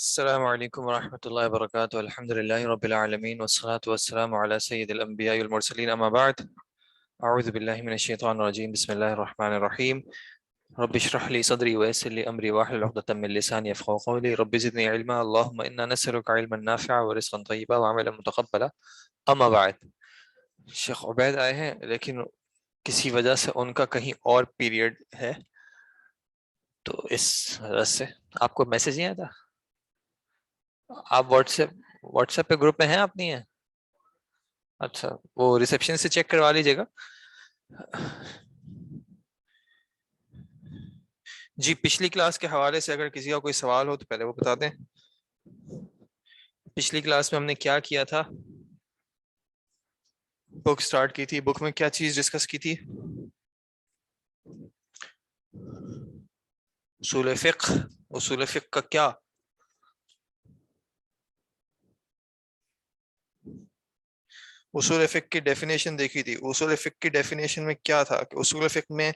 السلام علیکم ورحمۃ اللہ وبرکاتہ الحمد للہ رب العالمین والصلاة والسلام علی سید الانبیاء والمرسلین اما بعد اعوذ باللہ من الشیطان الرجیم بسم اللہ الرحمن الرحیم رب اشرح لی صدری ویسر لی امری واحلل عقدۃ من لسانی یفقهوا قولی رب زدنی علما اللهم انا نسألک علما نافعا ورزقا طیبا وعملا متقبلا اما بعد۔ شیخ عبید آئے ہیں لیکن کسی وجہ سے ان کا کہیں اور پیریڈ ہے، تو اس وجہ سے آپ کو میسج نہیں آیا تھا؟ آپ واٹس ایپ پہ گروپ میں ہیں؟ آپ نہیں ہیں؟ اچھا، وہ ریسیپشن سے چیک کروا لیجیے گا۔ جی، پچھلی کلاس کے حوالے سے اگر کسی کا کوئی سوال ہو تو پہلے وہ بتا دیں۔ پچھلی کلاس میں ہم نے کیا کیا تھا؟ بک سٹارٹ کی تھی، بک میں کیا چیز ڈسکس کی تھی؟ اصول فقہ۔ اصول فقہ کا کیا؟ اصول فقہ کی ڈیفینیشن دیکھی تھی۔ اصول فقہ کی ڈیفینیشن میں کیا تھا کہ اصول فقہ میں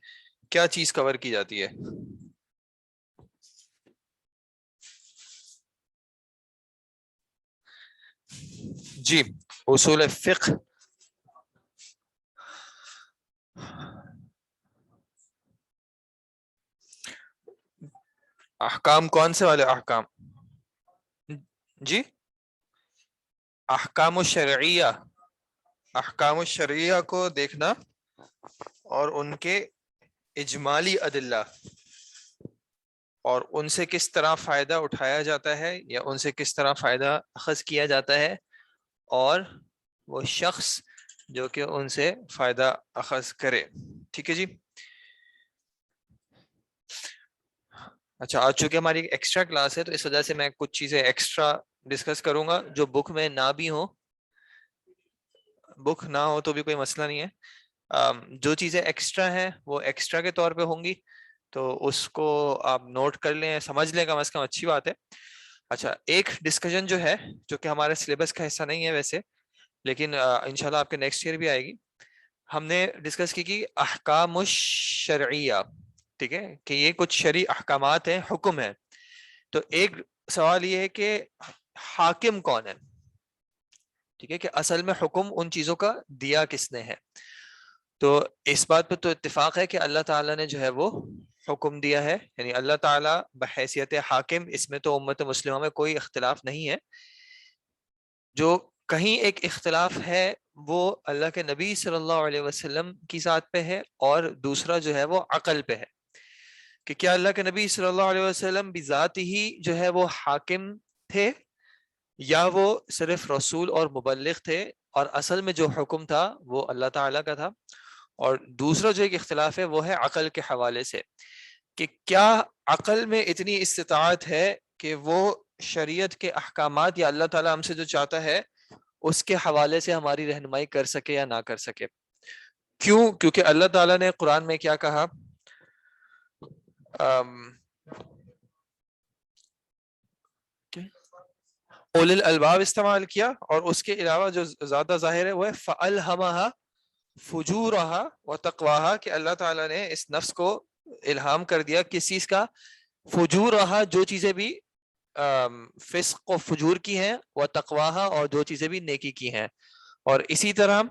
کیا چیز کور کی جاتی ہے؟ جی، اصول فقہ احکام کون سے والے احکام؟ جی، احکام الشرعیہ۔ احکام الشرعیہ کو دیکھنا اور ان کے اجمالی ادلہ، اور ان سے کس طرح فائدہ اٹھایا جاتا ہے یا ان سے کس طرح فائدہ اخذ کیا جاتا ہے، اور وہ شخص جو کہ ان سے فائدہ اخذ کرے۔ ٹھیک ہے جی۔ اچھا، آج چونکہ ہماری ایکسٹرا کلاس ہے تو اس وجہ سے میں کچھ چیزیں ایکسٹرا ڈسکس کروں گا جو بک میں نہ بھی ہوں۔ بک نہ ہو تو بھی کوئی مسئلہ نہیں ہے، جو چیزیں ایکسٹرا ہیں وہ ایکسٹرا کے طور پہ ہوں گی، تو اس کو آپ نوٹ کر لیں، سمجھ لیں، کم از کم اچھی بات ہے۔ اچھا، ایک ڈسکشن جو ہے جو کہ ہمارے سلیبس کا حصہ نہیں ہے ویسے، لیکن انشاءاللہ آپ کے نیکسٹ ایئر بھی آئے گی، ہم نے ڈسکس کی احکام الشرعیہ۔ ٹھیک ہے، کہ یہ کچھ شرعی احکامات ہیں، حکم ہے۔ تو ایک سوال یہ ہے کہ حاکم کون ہے؟ ٹھیک ہے، کہ اصل میں حکم ان چیزوں کا دیا کس نے ہے؟ تو اس بات پہ تو اتفاق ہے کہ اللہ تعالیٰ نے جو ہے وہ حکم دیا ہے، یعنی اللہ تعالیٰ بحیثیت حاکم، اس میں تو امت مسلمہ میں کوئی اختلاف نہیں ہے۔ جو کہیں ایک اختلاف ہے وہ اللہ کے نبی صلی اللہ علیہ وسلم کی ذات پہ ہے، اور دوسرا جو ہے وہ عقل پہ ہے، کہ کیا اللہ کے نبی صلی اللہ علیہ وسلم بذات ہی جو ہے وہ حاکم تھے، یا وہ صرف رسول اور مبلغ تھے، اور اصل میں جو حکم تھا وہ اللہ تعالیٰ کا تھا۔ اور دوسرا جو ایک اختلاف ہے وہ ہے عقل کے حوالے سے، کہ کیا عقل میں اتنی استطاعت ہے کہ وہ شریعت کے احکامات یا اللہ تعالیٰ ہم سے جو چاہتا ہے اس کے حوالے سے ہماری رہنمائی کر سکے یا نہ کر سکے؟ کیوں؟ کیونکہ اللہ تعالیٰ نے قرآن میں کیا کہا؟ اول الالباب استعمال کیا، اور اس کے علاوہ جو زیادہ ظاہر ہے وہ ہے فَأَلْهَمَهَا فُجُورَهَا وَتَقْوَاهَا، کہ اللہ تعالیٰ نے اس نفس کو الہام کر دیا کس چیز کا؟ فجورها، جو چیزیں بھی فسق و فجور کی ہیں، وَتَقْوَاهَا، اور جو چیزیں بھی نیکی کی ہیں۔ اور اسی طرح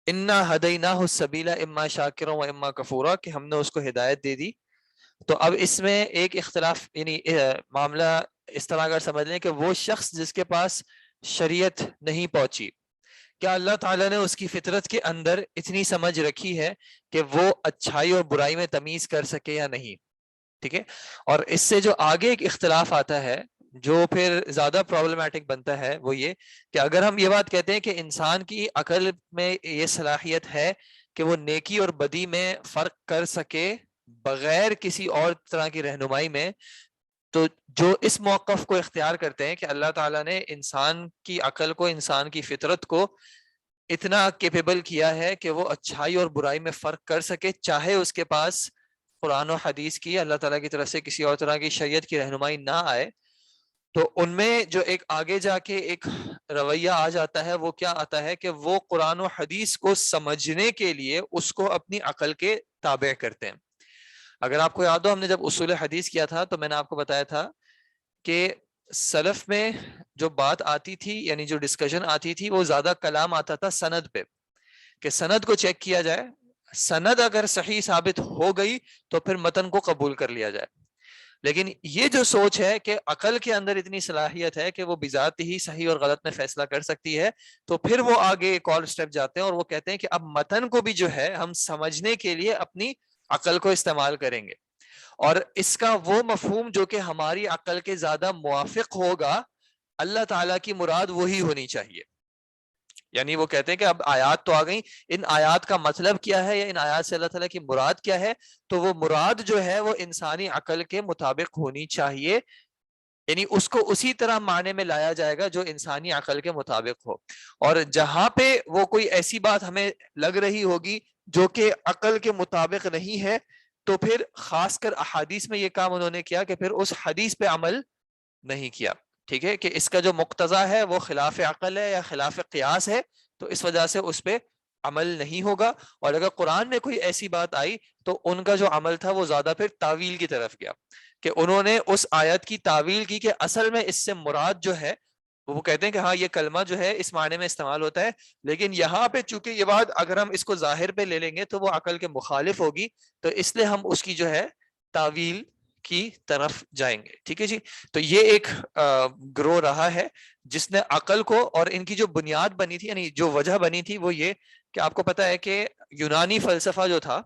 اِنَّا هَدَيْنَاهُ السَّبِيلَ إِمَّا شَاكِرًا وَإِمَّا كَفُورًا، کہ ہم نے اس کو ہدایت دے دی۔ تو اب اس میں ایک اختلاف، یعنی معاملہ اس طرح اگر سمجھ لیں کہ وہ شخص جس کے پاس شریعت نہیں پہنچی، کیا اللہ تعالیٰ نے اس کی فطرت کے اندر اتنی سمجھ رکھی ہے کہ وہ اچھائی اور برائی میں تمیز کر سکے یا نہیں؟ ٹھیک ہے، اور اس سے جو آگے ایک اختلاف آتا ہے جو پھر زیادہ پرابلمٹک بنتا ہے وہ یہ کہ اگر ہم یہ بات کہتے ہیں کہ انسان کی عقل میں یہ صلاحیت ہے کہ وہ نیکی اور بدی میں فرق کر سکے بغیر کسی اور طرح کی رہنمائی میں، تو جو اس موقف کو اختیار کرتے ہیں کہ اللہ تعالیٰ نے انسان کی عقل کو، انسان کی فطرت کو اتنا کیپیبل کیا ہے کہ وہ اچھائی اور برائی میں فرق کر سکے، چاہے اس کے پاس قرآن و حدیث کی، اللہ تعالیٰ کی طرف سے کسی اور طرح کی شریعت کی رہنمائی نہ آئے، تو ان میں جو ایک آگے جا کے ایک رویہ آ جاتا ہے وہ کیا آتا ہے کہ وہ قرآن و حدیث کو سمجھنے کے لیے اس کو اپنی عقل کے تابع کرتے ہیں۔ اگر آپ کو یاد ہو ہم نے جب اصول حدیث کیا تھا تو میں نے آپ کو بتایا تھا کہ سلف میں جو بات آتی تھی یعنی جو ڈسکشن آتی تھی وہ زیادہ کلام آتا تھا سند پہ، کہ سند کو چیک کیا جائے، سند اگر صحیح ثابت ہو گئی تو پھر متن کو قبول کر لیا جائے. لیکن یہ جو سوچ ہے کہ عقل کے اندر اتنی صلاحیت ہے کہ وہ بذات ہی صحیح اور غلط میں فیصلہ کر سکتی ہے، تو پھر وہ آگے ایک اور سٹیپ جاتے ہیں اور وہ کہتے ہیں کہ اب متن کو بھی جو ہے ہم سمجھنے کے لیے اپنی عقل کو استعمال کریں گے، اور اس کا وہ مفہوم جو کہ ہماری عقل کے زیادہ موافق ہوگا، اللہ تعالیٰ کی مراد وہی ہونی چاہیے. یعنی وہ کہتے ہیں کہ اب آیات تو آ گئیں، ان آیات کا مطلب کیا ہے یا ان آیات سے اللہ تعالیٰ کی مراد کیا ہے، تو وہ مراد جو ہے وہ انسانی عقل کے مطابق ہونی چاہیے، یعنی اس کو اسی طرح معنی میں لایا جائے گا جو انسانی عقل کے مطابق ہو. اور جہاں پہ وہ کوئی ایسی بات ہمیں لگ رہی ہوگی جو کہ عقل کے مطابق نہیں ہے، تو پھر خاص کر احادیث میں یہ کام انہوں نے کیا کہ پھر اس حدیث پہ عمل نہیں کیا. ٹھیک ہے کہ اس کا جو مقتضا ہے وہ خلاف عقل ہے یا خلاف قیاس ہے، تو اس وجہ سے اس پہ عمل نہیں ہوگا. اور اگر قرآن میں کوئی ایسی بات آئی تو ان کا جو عمل تھا وہ زیادہ پھر تعویل کی طرف گیا، کہ انہوں نے اس آیت کی تعویل کی کہ اصل میں اس سے مراد جو ہے، وہ کہتے ہیں کہ ہاں یہ کلمہ جو ہے اس معنی میں استعمال ہوتا ہے، لیکن یہاں پہ چونکہ یہ بات اگر ہم اس کو ظاہر پہ لے لیں گے تو وہ عقل کے مخالف ہوگی، تو اس لیے ہم اس کی جو ہے تعویل کی طرف جائیں گے. ٹھیک ہے جی. تو یہ ایک گروہ رہا ہے جس نے عقل کو، اور ان کی جو بنیاد بنی تھی یعنی جو وجہ بنی تھی وہ یہ کہ آپ کو پتا ہے کہ یونانی فلسفہ جو تھا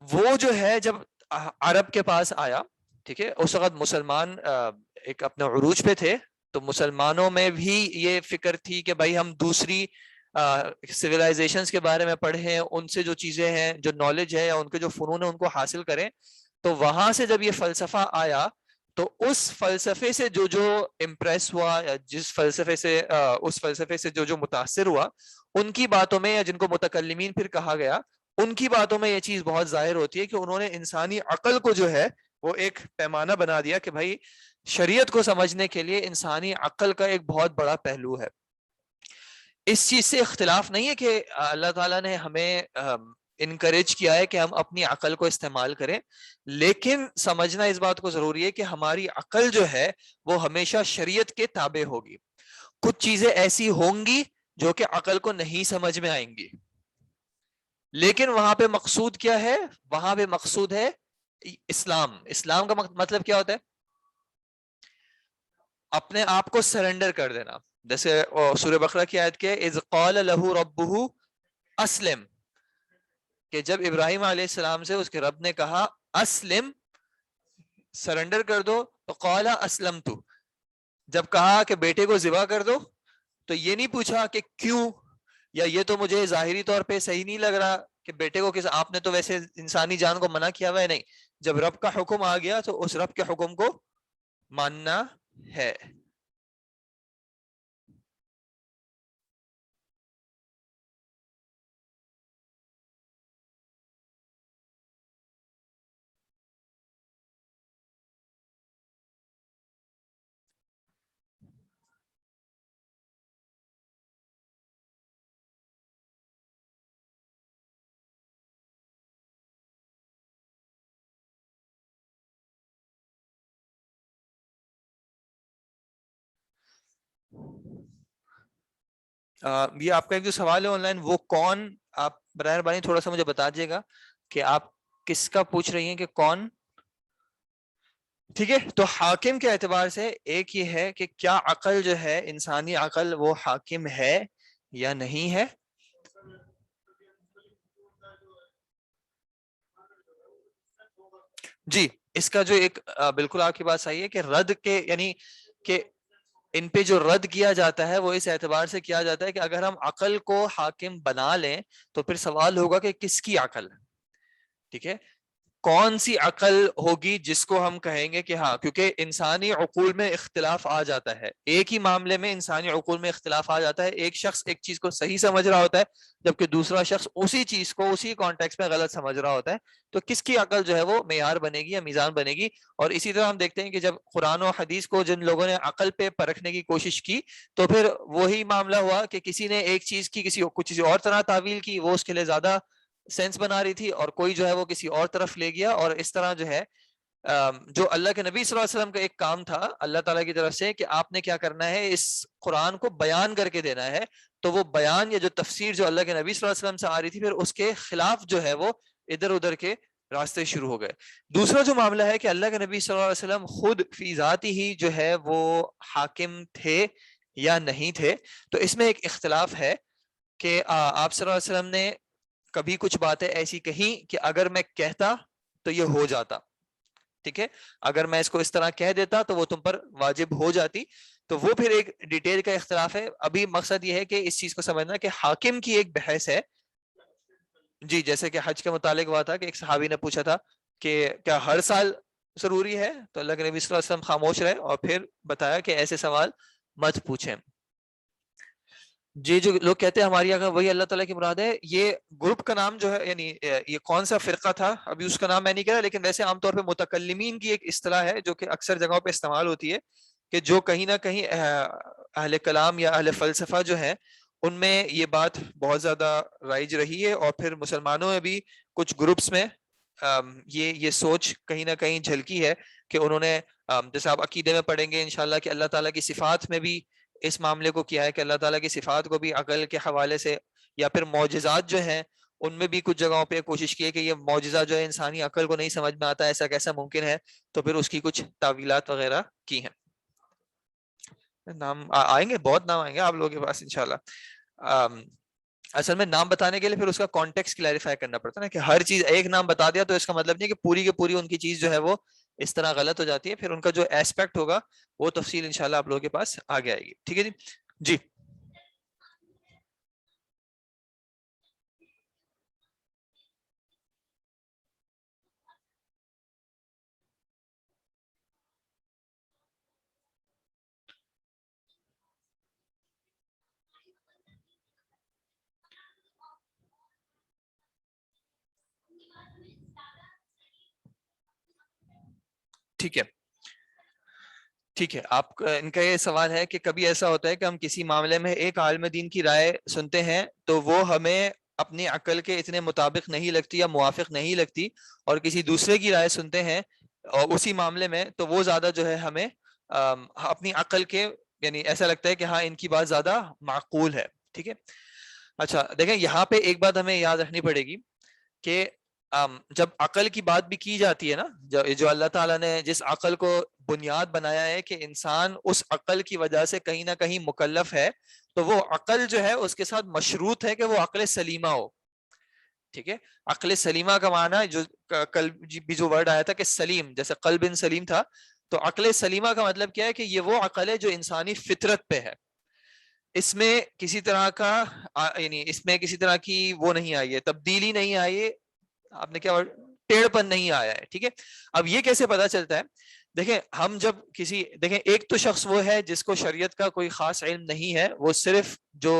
وہ جو ہے جب عرب کے پاس آیا، ٹھیک ہے، اس وقت مسلمان ایک اپنے عروج پہ تھے، تو مسلمانوں میں بھی یہ فکر تھی کہ بھائی ہم دوسری سویلائزیشنز کے بارے میں پڑھیں، ان سے جو چیزیں ہیں، جو نالج ہے یا ان کے جو فنون ہیں ان کو حاصل کریں. تو وہاں سے جب یہ فلسفہ آیا تو اس فلسفے سے جو امپریس ہوا یا جس فلسفے سے اس فلسفے سے جو متاثر ہوا، ان کی باتوں میں، یا جن کو متکلمین پھر کہا گیا، ان کی باتوں میں یہ چیز بہت ظاہر ہوتی ہے کہ انہوں نے انسانی عقل کو جو ہے وہ ایک پیمانہ بنا دیا کہ بھائی شریعت کو سمجھنے کے لیے انسانی عقل کا ایک بہت بڑا پہلو ہے. اس چیز سے اختلاف نہیں ہے کہ اللہ تعالیٰ نے ہمیں انکریج کیا ہے کہ ہم اپنی عقل کو استعمال کریں، لیکن سمجھنا اس بات کو ضروری ہے کہ ہماری عقل جو ہے وہ ہمیشہ شریعت کے تابع ہوگی. کچھ چیزیں ایسی ہوں گی جو کہ عقل کو نہیں سمجھ میں آئیں گی، لیکن وہاں پہ مقصود کیا ہے؟ وہاں پہ مقصود ہے اسلام. اسلام کا مطلب کیا ہوتا ہے؟ اپنے آپ کو سرنڈر کر دینا. جیسے سورہ بقرہ کی آیت کے اذ قال لہ ربہ اسلم، کہ جب ابراہیم علیہ السلام سے اس کے رب نے کہا اسلم، سرنڈر کر دو، تو قال اسلمت، جب کہا کہ بیٹے کو ذبح کر دو تو یہ نہیں پوچھا کہ کیوں، یا یہ تو مجھے ظاہری طور پہ صحیح نہیں لگ رہا کہ بیٹے کو کس، آپ نے تو ویسے انسانی جان کو منع کیا ہوا ہے. نہیں، جب رب کا حکم آ گیا تو اس رب کے حکم کو ماننا ہے. یہ آپ کا ایک جو سوال ہے آن لائن، وہ کون، آپ براہ مہربانی تھوڑا سا مجھے بتا دیجیے گا کہ آپ کس کا پوچھ رہی ہیں کہ کون. ٹھیک ہے، تو حاکم کے اعتبار سے ایک یہ ہے کہ کیا عقل جو ہے انسانی عقل وہ حاکم ہے یا نہیں ہے. جی، اس کا جو ایک بالکل آپ کی بات صحیح ہے کہ رد کے، یعنی کہ ان پہ جو رد کیا جاتا ہے وہ اس اعتبار سے کیا جاتا ہے کہ اگر ہم عقل کو حاکم بنا لیں تو پھر سوال ہوگا کہ کس کی عقل. ٹھیک ہے، کون سی عقل ہوگی جس کو ہم کہیں گے کہ ہاں، کیونکہ انسانی عقول میں اختلاف آ جاتا ہے، ایک ہی معاملے میں انسانی عقول میں اختلاف آ جاتا ہے. ایک شخص ایک چیز کو صحیح سمجھ رہا ہوتا ہے جبکہ دوسرا شخص اسی چیز کو اسی کانٹیکس میں غلط سمجھ رہا ہوتا ہے. تو کس کی عقل جو ہے وہ معیار بنے گی یا میزان بنے گی. اور اسی طرح ہم دیکھتے ہیں کہ جب قرآن و حدیث کو جن لوگوں نے عقل پہ پرکھنے کی کوشش کی تو پھر وہی معاملہ ہوا کہ کسی نے ایک چیز کی کسی اور طرح تعویل کی، وہ اس کے لیے زیادہ سینس بنا رہی تھی اور کوئی جو ہے وہ کسی اور طرف لے گیا, اور اس طرح جو ہے جو اللہ کے نبی صلی اللہ علیہ وسلم کا ایک کام تھا اللہ تعالیٰ کی طرف سے کہ آپ نے کیا کرنا ہے, اس قرآن کو بیان کر کے دینا ہے, تو وہ بیان یا جو تفسیر جو اللہ کے نبی صلی اللہ علیہ وسلم سے آ رہی تھی, پھر اس کے خلاف جو ہے وہ ادھر ادھر کے راستے شروع ہو گئے. دوسرا جو معاملہ ہے کہ اللہ کے نبی صلی اللہ علیہ وسلم خود فی ذاتی ہی جو ہے وہ حاکم تھے یا نہیں تھے, تو اس میں ایک اختلاف ہے کہ آپ صلی اللہ علیہ وسلم نے کبھی کچھ باتیں ایسی کہیں کہ اگر میں کہتا تو یہ ہو جاتا, ٹھیک ہے, اگر میں اس کو اس طرح کہہ دیتا تو وہ تم پر واجب ہو جاتی. تو وہ پھر ایک ڈیٹیل کا اختلاف ہے. ابھی مقصد یہ ہے کہ اس چیز کو سمجھنا کہ حاکم کی ایک بحث ہے. جی, جیسے کہ حج کے متعلق ہوا تھا کہ ایک صحابی نے پوچھا تھا کہ کیا ہر سال ضروری ہے, تو اللہ کے نبی صلی اللہ علیہ وسلم خاموش رہے اور پھر بتایا کہ ایسے سوال مت پوچھیں. جی, جو لوگ کہتے ہیں ہماری اگر وہی اللہ تعالیٰ کی مراد ہے, یہ گروپ کا نام جو ہے, یعنی یہ کون سا فرقہ تھا ابھی اس کا نام میں نہیں کہہ رہا, لیکن ویسے عام طور پہ متکلمین کی ایک اصطلاح ہے جو کہ اکثر جگہوں پہ استعمال ہوتی ہے, کہ جو کہیں نہ کہیں اہل کلام یا اہل فلسفہ جو ہیں ان میں یہ بات بہت زیادہ رائج رہی ہے, اور پھر مسلمانوں میں بھی کچھ گروپس میں یہ سوچ کہیں نہ کہیں جھلکی ہے کہ انہوں نے, جیسے آپ عقیدے میں پڑھیں گے انشاءاللہ کہ اللہ تعالیٰ کی صفات میں بھی اس معاملے کو کیا ہے کہ اللہ تعالیٰ کی صفات کو بھی عقل کے حوالے سے, یا پھر معجزات جو ہیں ان میں بھی کچھ جگہوں پہ کوشش کی ہے کہ یہ معجزہ جو ہے انسانی عقل کو نہیں سمجھ میں آتا, ایسا کیسا ممکن ہے, تو پھر اس کی کچھ تعویلات وغیرہ کی ہیں. نام آئیں گے, بہت نام آئیں گے آپ لوگوں کے پاس انشاءاللہ. اصل میں نام بتانے کے لیے پھر اس کا کانٹیکسٹ کلیریفائی کرنا پڑتا ہے نا, کہ ہر چیز ایک نام بتا دیا تو اس کا مطلب نہیں کہ پوری کی پوری ان کی چیز جو ہے وہ اس طرح غلط ہو جاتی ہے. پھر ان کا جو ایسپیکٹ ہوگا وہ تفصیل انشاءاللہ آپ لوگوں کے پاس آگے آئے گی. ٹھیک ہے جی. جی ٹھیک ہے, ٹھیک ہے. آپ ان کا یہ سوال ہے کہ کبھی ایسا ہوتا ہے کہ ہم کسی معاملے میں ایک عالم دین کی رائے سنتے ہیں تو وہ ہمیں اپنی عقل کے اتنے مطابق نہیں لگتی یا موافق نہیں لگتی, اور کسی دوسرے کی رائے سنتے ہیں اور اسی معاملے میں تو وہ زیادہ جو ہے ہمیں اپنی عقل کے, یعنی ایسا لگتا ہے کہ ہاں ان کی بات زیادہ معقول ہے. ٹھیک ہے. اچھا دیکھیں, یہاں پہ ایک بات ہمیں یاد رکھنی پڑے گی کہ جب عقل کی بات بھی کی جاتی ہے نا, جو اللہ تعالیٰ نے جس عقل کو بنیاد بنایا ہے کہ انسان اس عقل کی وجہ سے کہیں نہ کہیں مکلف ہے, تو وہ عقل جو ہے اس کے ساتھ مشروط ہے کہ وہ عقل سلیمہ ہو. ٹھیک ہے, عقل سلیمہ کا معنی جو کل بھی جو ورڈ آیا تھا کہ سلیم, جیسے قلب سلیم تھا, تو عقل سلیمہ کا مطلب کیا ہے کہ یہ وہ عقل ہے جو انسانی فطرت پہ ہے, اس میں کسی طرح کا یعنی اس میں کسی طرح کی وہ نہیں آئی ہے, تبدیلی نہیں آئی ہے, آپ نے کیا ٹیڑھ پن نہیں آیا ہے. ٹھیک ہے. اب یہ کیسے پتا چلتا ہے, دیکھیں ہم جب کسی, دیکھیں ایک تو شخص وہ ہے جس کو شریعت کا کوئی خاص علم نہیں ہے, وہ صرف جو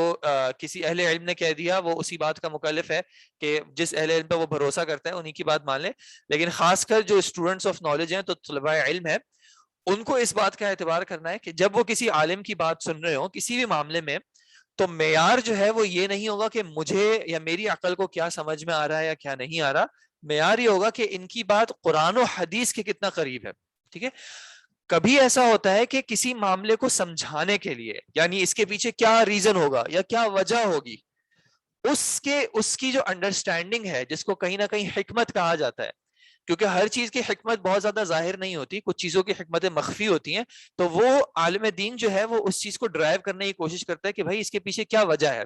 کسی اہل علم نے کہہ دیا وہ اسی بات کا مکلف ہے کہ جس اہل علم پہ وہ بھروسہ کرتا ہے انہی کی بات مان لے. لیکن خاص کر جو اسٹوڈنٹس آف نالج ہیں, تو طلباء علم ہے, ان کو اس بات کا اعتبار کرنا ہے کہ جب وہ کسی عالم کی بات سن رہے ہوں کسی بھی معاملے میں, تو معیار جو ہے وہ یہ نہیں ہوگا کہ مجھے یا میری عقل کو کیا سمجھ میں آ رہا ہے یا کیا نہیں آ رہا, معیار یہ ہوگا کہ ان کی بات قرآن و حدیث کے کتنا قریب ہے. ٹھیک ہے. کبھی ایسا ہوتا ہے کہ کسی معاملے کو سمجھانے کے لیے, یعنی اس کے پیچھے کیا ریزن ہوگا یا کیا وجہ ہوگی, اس کی جو انڈرسٹینڈنگ ہے جس کو کہیں نہ کہیں حکمت کہا جاتا ہے, کیونکہ ہر چیز کی حکمت بہت زیادہ ظاہر نہیں ہوتی, کچھ چیزوں کی حکمتیں مخفی ہوتی ہیں, تو وہ عالم دین جو ہے وہ اس چیز کو ڈرائیو کرنے کی کوشش کرتا ہے کہ بھائی اس کے پیچھے کیا وجہ ہے.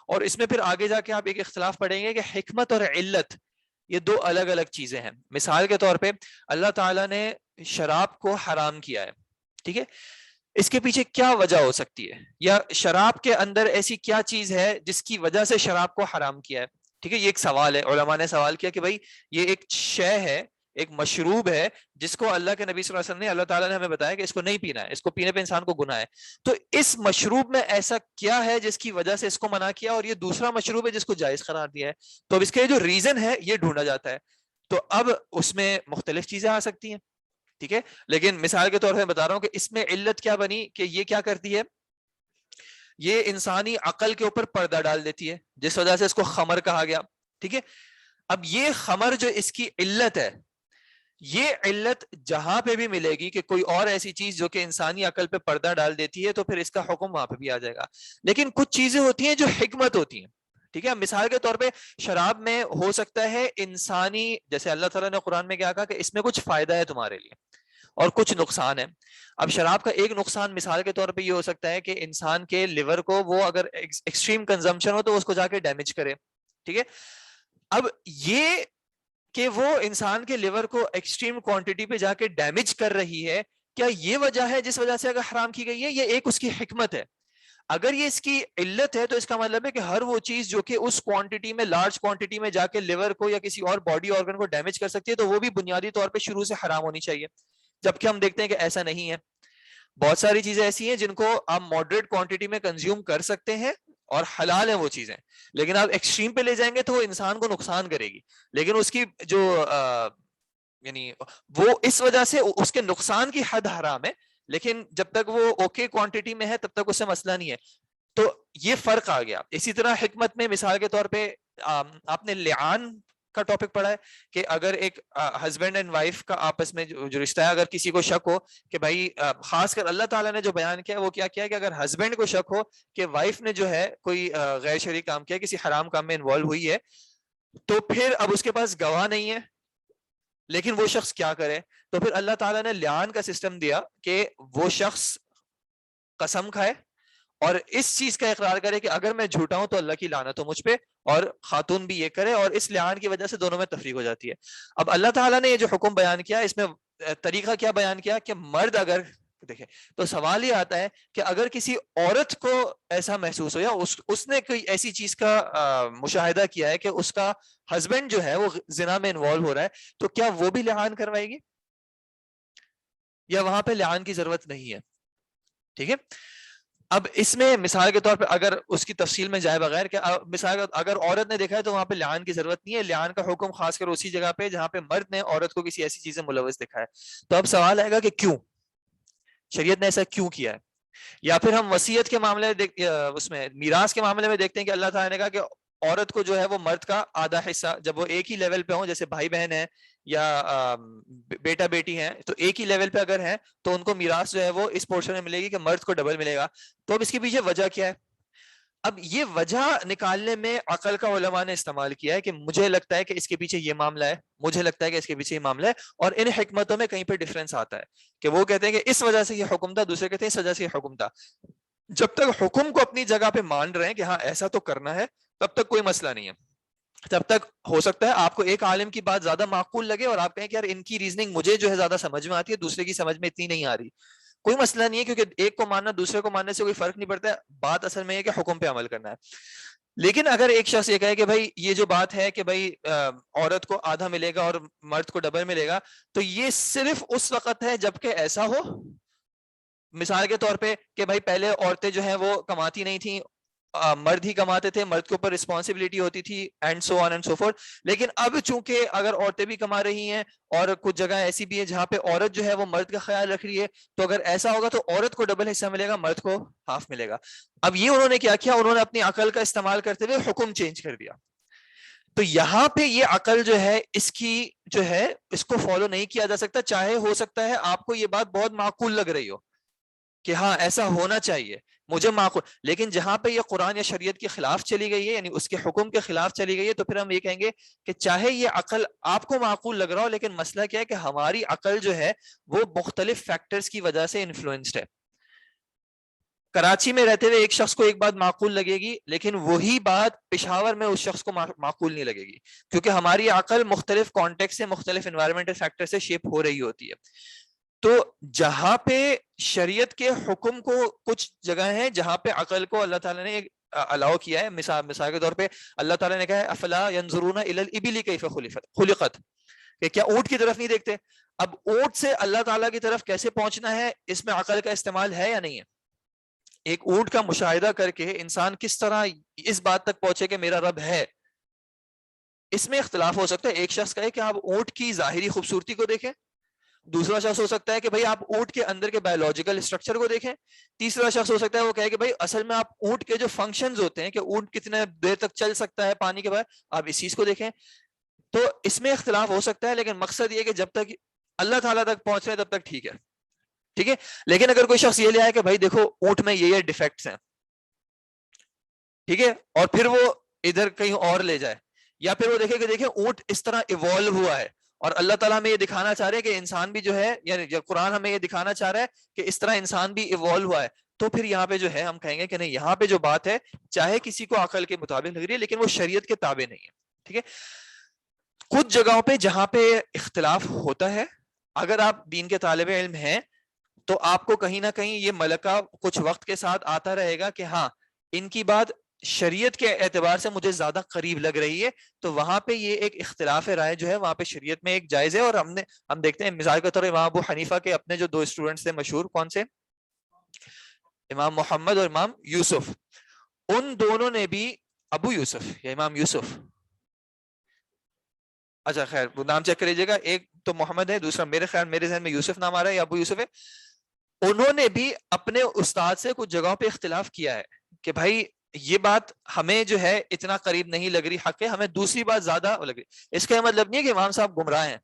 اور اس میں پھر آگے جا کے آپ ایک اختلاف پڑھیں گے کہ حکمت اور علت یہ دو الگ الگ چیزیں ہیں. مثال کے طور پہ اللہ تعالیٰ نے شراب کو حرام کیا ہے, ٹھیک ہے, اس کے پیچھے کیا وجہ ہو سکتی ہے, یا شراب کے اندر ایسی کیا چیز ہے جس کی وجہ سے شراب کو حرام کیا ہے. ٹھیک ہے, یہ ایک سوال ہے, علماء نے سوال کیا کہ بھائی یہ ایک شے ہے, ایک مشروب ہے جس کو اللہ کے نبی صلی اللہ علیہ وسلم نے, اللہ تعالیٰ نے ہمیں بتایا کہ اس کو نہیں پینا ہے, اس کو پینے پہ انسان کو گناہ ہے, تو اس مشروب میں ایسا کیا ہے جس کی وجہ سے اس کو منع کیا, اور یہ دوسرا مشروب ہے جس کو جائز قرار دیا ہے, تو اب اس کے جو ریزن ہے یہ ڈھونڈا جاتا ہے. تو اب اس میں مختلف چیزیں آ سکتی ہیں. ٹھیک ہے, لیکن مثال کے طور پہ بتا رہا ہوں کہ اس میں علت کیا بنی کہ یہ کیا کرتی ہے, یہ انسانی عقل کے اوپر پردہ ڈال دیتی ہے جس وجہ سے اس کو خمر کہا گیا. ٹھیک ہے, اب یہ خمر جو اس کی علت ہے، یہ علت جہاں پہ بھی ملے گی کہ کوئی اور ایسی چیز جو کہ انسانی عقل پہ پردہ ڈال دیتی ہے تو پھر اس کا حکم وہاں پہ بھی آ جائے گا. لیکن کچھ چیزیں ہوتی ہیں جو حکمت ہوتی ہیں. ٹھیک ہے، مثال کے طور پہ شراب میں ہو سکتا ہے انسانی، جیسے اللہ تعالیٰ نے قرآن میں کیا کہا کہ اس میں کچھ فائدہ ہے تمہارے لیے اور کچھ نقصان ہے. اب شراب کا ایک نقصان مثال کے طور پہ یہ ہو سکتا ہے کہ انسان کے لیور کو وہ اگر ایکسٹریم کنزمپشن ہو تو اس کو جا کے ڈیمیج کرے. ٹھیک ہے، اب یہ کہ وہ انسان کے لیور کو ایکسٹریم کوانٹٹی پہ جا کے ڈیمیج کر رہی ہے، کیا یہ وجہ ہے جس وجہ سے اگر حرام کی گئی ہے؟ یہ ایک اس کی حکمت ہے. اگر یہ اس کی علت ہے تو اس کا مطلب ہے کہ ہر وہ چیز جو کہ اس کوانٹٹی میں، لارج کوانٹٹی میں جا کے لیور کو یا کسی اور باڈی آرگن کو ڈیمیج کر سکتی ہے تو وہ بھی بنیادی طور پہ شروع سے حرام ہونی چاہیے. جبکہ ہم دیکھتے ہیں کہ ایسا نہیں ہے. بہت ساری چیزیں ایسی ہیں جن کو آپ ماڈریٹ کوانٹٹی میں کنزیوم کر سکتے ہیں اور حلال ہیں وہ چیزیں، لیکن آپ ایکسٹریم پہ لے جائیں گے تو وہ انسان کو نقصان کرے گی. لیکن اس کی جو یعنی وہ اس وجہ سے اس کے نقصان کی حد حرام ہے، لیکن جب تک وہ اوکے کوانٹٹی میں ہے تب تک اس سے مسئلہ نہیں ہے. تو یہ فرق آ گیا. اسی طرح حکمت میں مثال کے طور پہ آپ نے لعان کا ٹاپک پڑھا ہے کہ اگر ایک ہسبینڈ اینڈ وائف کا آپس میں جو رشتہ ہے، اگر کسی کو شک ہو کہ بھائی، خاص کر اللہ تعالیٰ نے جو بیان کیا وہ کیا ہے کہ اگر ہسبینڈ کو شک ہو کہ وائف نے جو ہے کوئی غیر شرعی کام کیا، کسی حرام کام میں انوالو ہوئی ہے، تو پھر اب اس کے پاس گواہ نہیں ہے، لیکن وہ شخص کیا کرے؟ تو پھر اللہ تعالیٰ نے لعان کا سسٹم دیا کہ وہ شخص قسم کھائے اور اس چیز کا اقرار کرے کہ اگر میں جھوٹا ہوں تو اللہ کی لعنت ہو مجھ پہ، اور خاتون بھی یہ کرے، اور اس لعان کی وجہ سے دونوں میں تفریق ہو جاتی ہے. اب اللہ تعالیٰ نے یہ جو حکم بیان کیا، اس میں طریقہ کیا بیان کیا کہ مرد اگر دیکھیں تو سوال یہ آتا ہے کہ اگر کسی عورت کو ایسا محسوس ہو یا اس نے کوئی ایسی چیز کا مشاہدہ کیا ہے کہ اس کا ہسبینڈ جو ہے وہ زنا میں انوالو ہو رہا ہے، تو کیا وہ بھی لعان کروائے گی یا وہاں پہ لعان کی ضرورت نہیں ہے؟ ٹھیک ہے. اب اس میں مثال کے طور پہ اگر اس کی تفصیل میں جائے بغیر کہ مثال اگر عورت نے دیکھا ہے تو وہاں پہ لعان کی ضرورت نہیں ہے. لعان کا حکم خاص کر اسی جگہ پہ جہاں پہ مرد نے عورت کو کسی ایسی چیز میں ملوث دکھا ہے. تو اب سوال آئے گا کہ کیوں شریعت نے ایسا کیوں کیا ہے؟ یا پھر ہم وصیت کے معاملے اس میں میراث کے معاملے میں دیکھتے ہیں کہ اللہ تعالیٰ نے کہا کہ عورت کو جو ہے وہ مرد کا آدھا حصہ، جب وہ ایک ہی لیول پہ ہوں، جیسے بھائی بہن ہے یا بیٹا بیٹی ہیں، تو ایک ہی لیول پہ اگر ہیں تو ان کو میراث جو ہے وہ اس پورشن میں ملے گی کہ مرد کو ڈبل ملے گا. تو اب اس کے پیچھے وجہ کیا ہے؟ اب یہ وجہ نکالنے میں عقل کا علماء نے استعمال کیا ہے کہ مجھے لگتا ہے کہ اس کے پیچھے یہ معاملہ ہے، مجھے لگتا ہے کہ اس کے پیچھے یہ معاملہ ہے، اور ان حکمتوں میں کہیں پہ ڈفرینس آتا ہے کہ وہ کہتے ہیں کہ اس وجہ سے یہ حکم تھا، دوسرے کہتے ہیں اس وجہ سے یہ حکم تھا. جب تک حکم کو اپنی جگہ پہ مان رہے ہیں کہ ہاں ایسا تو کرنا ہے، تب تک کوئی مسئلہ نہیں ہے. تب تک ہو سکتا ہے آپ کو ایک عالم کی بات زیادہ معقول لگے اور آپ کہیں کہ یار ان کی ریزننگ مجھے جو ہے زیادہ سمجھ میں آتی ہے، دوسرے کی سمجھ میں اتنی نہیں آ رہی. کوئی مسئلہ نہیں ہے، کیونکہ ایک کو ماننا دوسرے کو ماننے سے کوئی فرق نہیں پڑتا ہے. بات اصل میں یہ کہ حکم پہ عمل کرنا ہے. لیکن اگر ایک شخص یہ کہے کہ بھائی یہ جو بات ہے کہ بھائی عورت کو آدھا ملے گا اور مرد کو ڈبل ملے گا، تو یہ صرف اس وقت ہے جبکہ ایسا ہو. مثال کے طور پہ کہ بھائی پہلے عورتیں جو ہیں وہ کماتی نہیں تھیں، مرد ہی کماتے تھے، مرد کے اوپر رسپانسبلٹی ہوتی تھی and so on and so forth. لیکن اب چونکہ اگر عورتیں بھی کما رہی ہیں اور کچھ جگہ ایسی بھی ہے جہاں پہ عورت جو ہے وہ مرد کا خیال رکھ رہی ہے، تو اگر ایسا ہوگا تو عورت کو ڈبل حصہ ملے گا، مرد کو ہاف ملے گا. اب یہ انہوں نے کیا کیا، انہوں نے اپنی عقل کا استعمال کرتے ہوئے حکم چینج کر دیا. تو یہاں پہ یہ عقل جو ہے اس کی جو ہے اس کو فالو نہیں کیا جا سکتا. چاہے ہو سکتا ہے آپ کو یہ بات بہت معقول لگ رہی ہو کہ ہاں ایسا ہونا چاہیے، مجھے معقول، لیکن جہاں پہ یہ قرآن یا شریعت کے خلاف چلی گئی ہے، یعنی اس کے حکم کے خلاف چلی گئی ہے، تو پھر ہم یہ کہیں گے کہ چاہے یہ عقل آپ کو معقول لگ رہا ہو، لیکن مسئلہ کیا ہے کہ ہماری عقل جو ہے وہ مختلف فیکٹرز کی وجہ سے انفلوئنسڈ ہے. کراچی میں رہتے ہوئے ایک شخص کو ایک بات معقول لگے گی، لیکن وہی بات پشاور میں اس شخص کو معقول نہیں لگے گی، کیونکہ ہماری عقل مختلف کانٹیکسٹ سے، مختلف انوائرمنٹل فیکٹر سے شیپ ہو رہی ہوتی ہے. تو جہاں پہ شریعت کے حکم کو کچھ جگہ ہیں جہاں پہ عقل کو اللہ تعالیٰ نے الاؤ کیا ہے. مثال کے طور پہ اللہ تعالیٰ نے کہا ہے افلا ينظرون الى الابل کیف خلقت، کہ کیا اونٹ کی طرف نہیں دیکھتے؟ اب اونٹ سے اللہ تعالیٰ کی طرف کیسے پہنچنا ہے، اس میں عقل کا استعمال ہے یا نہیں ہے؟ ایک اونٹ کا مشاہدہ کر کے انسان کس طرح اس بات تک پہنچے کہ میرا رب ہے، اس میں اختلاف ہو سکتا ہے. ایک شخص کہے کہ آپ اونٹ کی ظاہری خوبصورتی کو دیکھیں، دوسرا شخص ہو سکتا ہے کہ بھئی آپ اونٹ کے اندر کے بایولوجیکل اسٹرکچر کو دیکھیں، تیسرا شخص ہو سکتا ہے وہ کہے کہ بھئی اصل میں آپ اونٹ کے جو فنکشنز ہوتے ہیں کہ اونٹ کتنے دیر تک چل سکتا ہے پانی کے بعد، آپ اس چیز کو دیکھیں. تو اس میں اختلاف ہو سکتا ہے، لیکن مقصد یہ کہ جب تک اللہ تعالیٰ تک پہنچ رہے تب تک ٹھیک ہے. ٹھیک ہے، لیکن اگر کوئی شخص یہ لے آئے کہ بھائی دیکھو اونٹ میں یہ ڈیفیکٹس ہیں، ٹھیک ہے، اور پھر وہ ادھر کہیں اور لے جائے، یا پھر وہ دیکھے کہ دیکھیں اونٹ اس طرح ایوالو ہوا ہے، اور اللہ تعالیٰ ہمیں یہ دکھانا چاہ رہے ہیں کہ انسان بھی جو ہے، یعنی قرآن ہمیں یہ دکھانا چاہ رہا ہے کہ اس طرح انسان بھی ایوالو ہوا ہے، تو پھر یہاں پہ جو ہے ہم کہیں گے کہ نہیں، یہاں پہ جو بات ہے چاہے کسی کو عقل کے مطابق لگ رہی ہے لیکن وہ شریعت کے تابع نہیں ہے. ٹھیک ہے، کچھ جگہوں پہ جہاں پہ اختلاف ہوتا ہے، اگر آپ دین کے طالب علم ہیں تو آپ کو کہیں نہ کہیں یہ ملکہ کچھ وقت کے ساتھ آتا رہے گا کہ ہاں ان کی بات شریعت کے اعتبار سے مجھے زیادہ قریب لگ رہی ہے، تو وہاں پہ یہ ایک اختلاف رائے جو ہے وہاں پہ شریعت میں ایک جائز ہے. اور ہم دیکھتے ہیں مثال کے طور پر امام ابو حنیفہ کے اپنے جو 2 اسٹوڈنٹس تھے مشہور، کون سے؟ امام محمد اور امام یوسف. ان دونوں نے بھی، ابو یوسف یا امام یوسف، اچھا خیر وہ نام چیک کر لیجیے گا، ایک تو محمد ہے، دوسرا میرے خیال میرے ذہن میں یوسف نام آ رہا ہے یا ابو یوسف ہے. انہوں نے بھی اپنے استاد سے کچھ جگہوں پہ اختلاف کیا ہے کہ بھائی یہ بات ہمیں جو ہے اتنا قریب نہیں لگ رہی، حق ہے، ہمیں دوسری بات زیادہ لگ رہی. اس کا مطلب نہیں ہے کہ امام صاحب گمراہ ہیں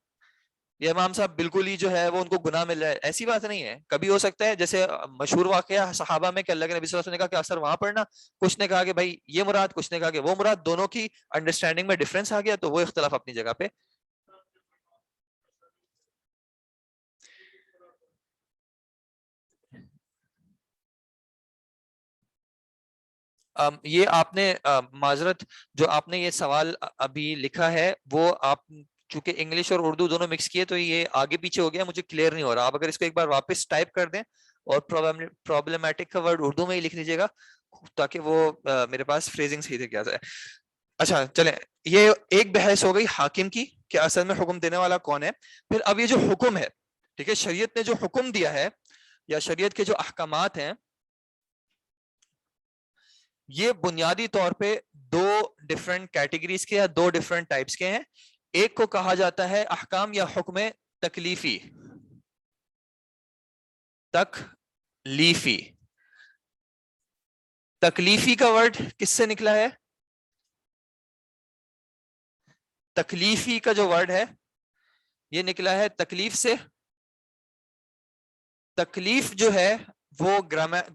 یا امام صاحب بالکل ہی جو ہے وہ ان کو گناہ مل رہا ہے، ایسی بات نہیں ہے. کبھی ہو سکتا ہے جیسے مشہور واقعہ صحابہ میں کہ اللہ کے نبی صلی اللہ علیہ وسلم نے کہا کہ اثر وہاں پڑھنا، کچھ نے کہا کہ بھائی یہ مراد، کچھ نے کہا کہ وہ مراد، دونوں کی انڈرسٹینڈنگ میں ڈفرنس آ گیا، تو وہ اختلاف اپنی جگہ پہ. یہ آپ نے معذرت، جو آپ نے یہ سوال ابھی لکھا ہے وہ آپ چونکہ انگلش اور اردو دونوں مکس کیے تو یہ آگے پیچھے ہو گیا، مجھے کلیئر نہیں ہو رہا. آپ اگر اس کو ایک بار واپس ٹائپ کر دیں اور پرابلمٹک کا ورڈ اردو میں ہی لکھ لیجیے گا تاکہ وہ میرے پاس فریزنگ صحیح سے کیا جائے. اچھا چلیں، یہ ایک بحث ہو گئی حاکم کی کہ اصل میں حکم دینے والا کون ہے. پھر اب یہ جو حکم ہے، ٹھیک ہے، شریعت نے جو حکم دیا ہے یا شریعت کے جو احکامات ہیں، یہ بنیادی طور پہ 2 ڈفرنٹ کیٹیگریز کے یا 2 ڈفرنٹ ٹائپس کے ہیں. ایک کو کہا جاتا ہے احکام یا حکم تکلیفی. تکلیفی، تکلیفی کا ورڈ کس سے نکلا ہے؟ تکلیفی کا جو ورڈ ہے یہ نکلا ہے تکلیف سے. تکلیف جو ہے وہ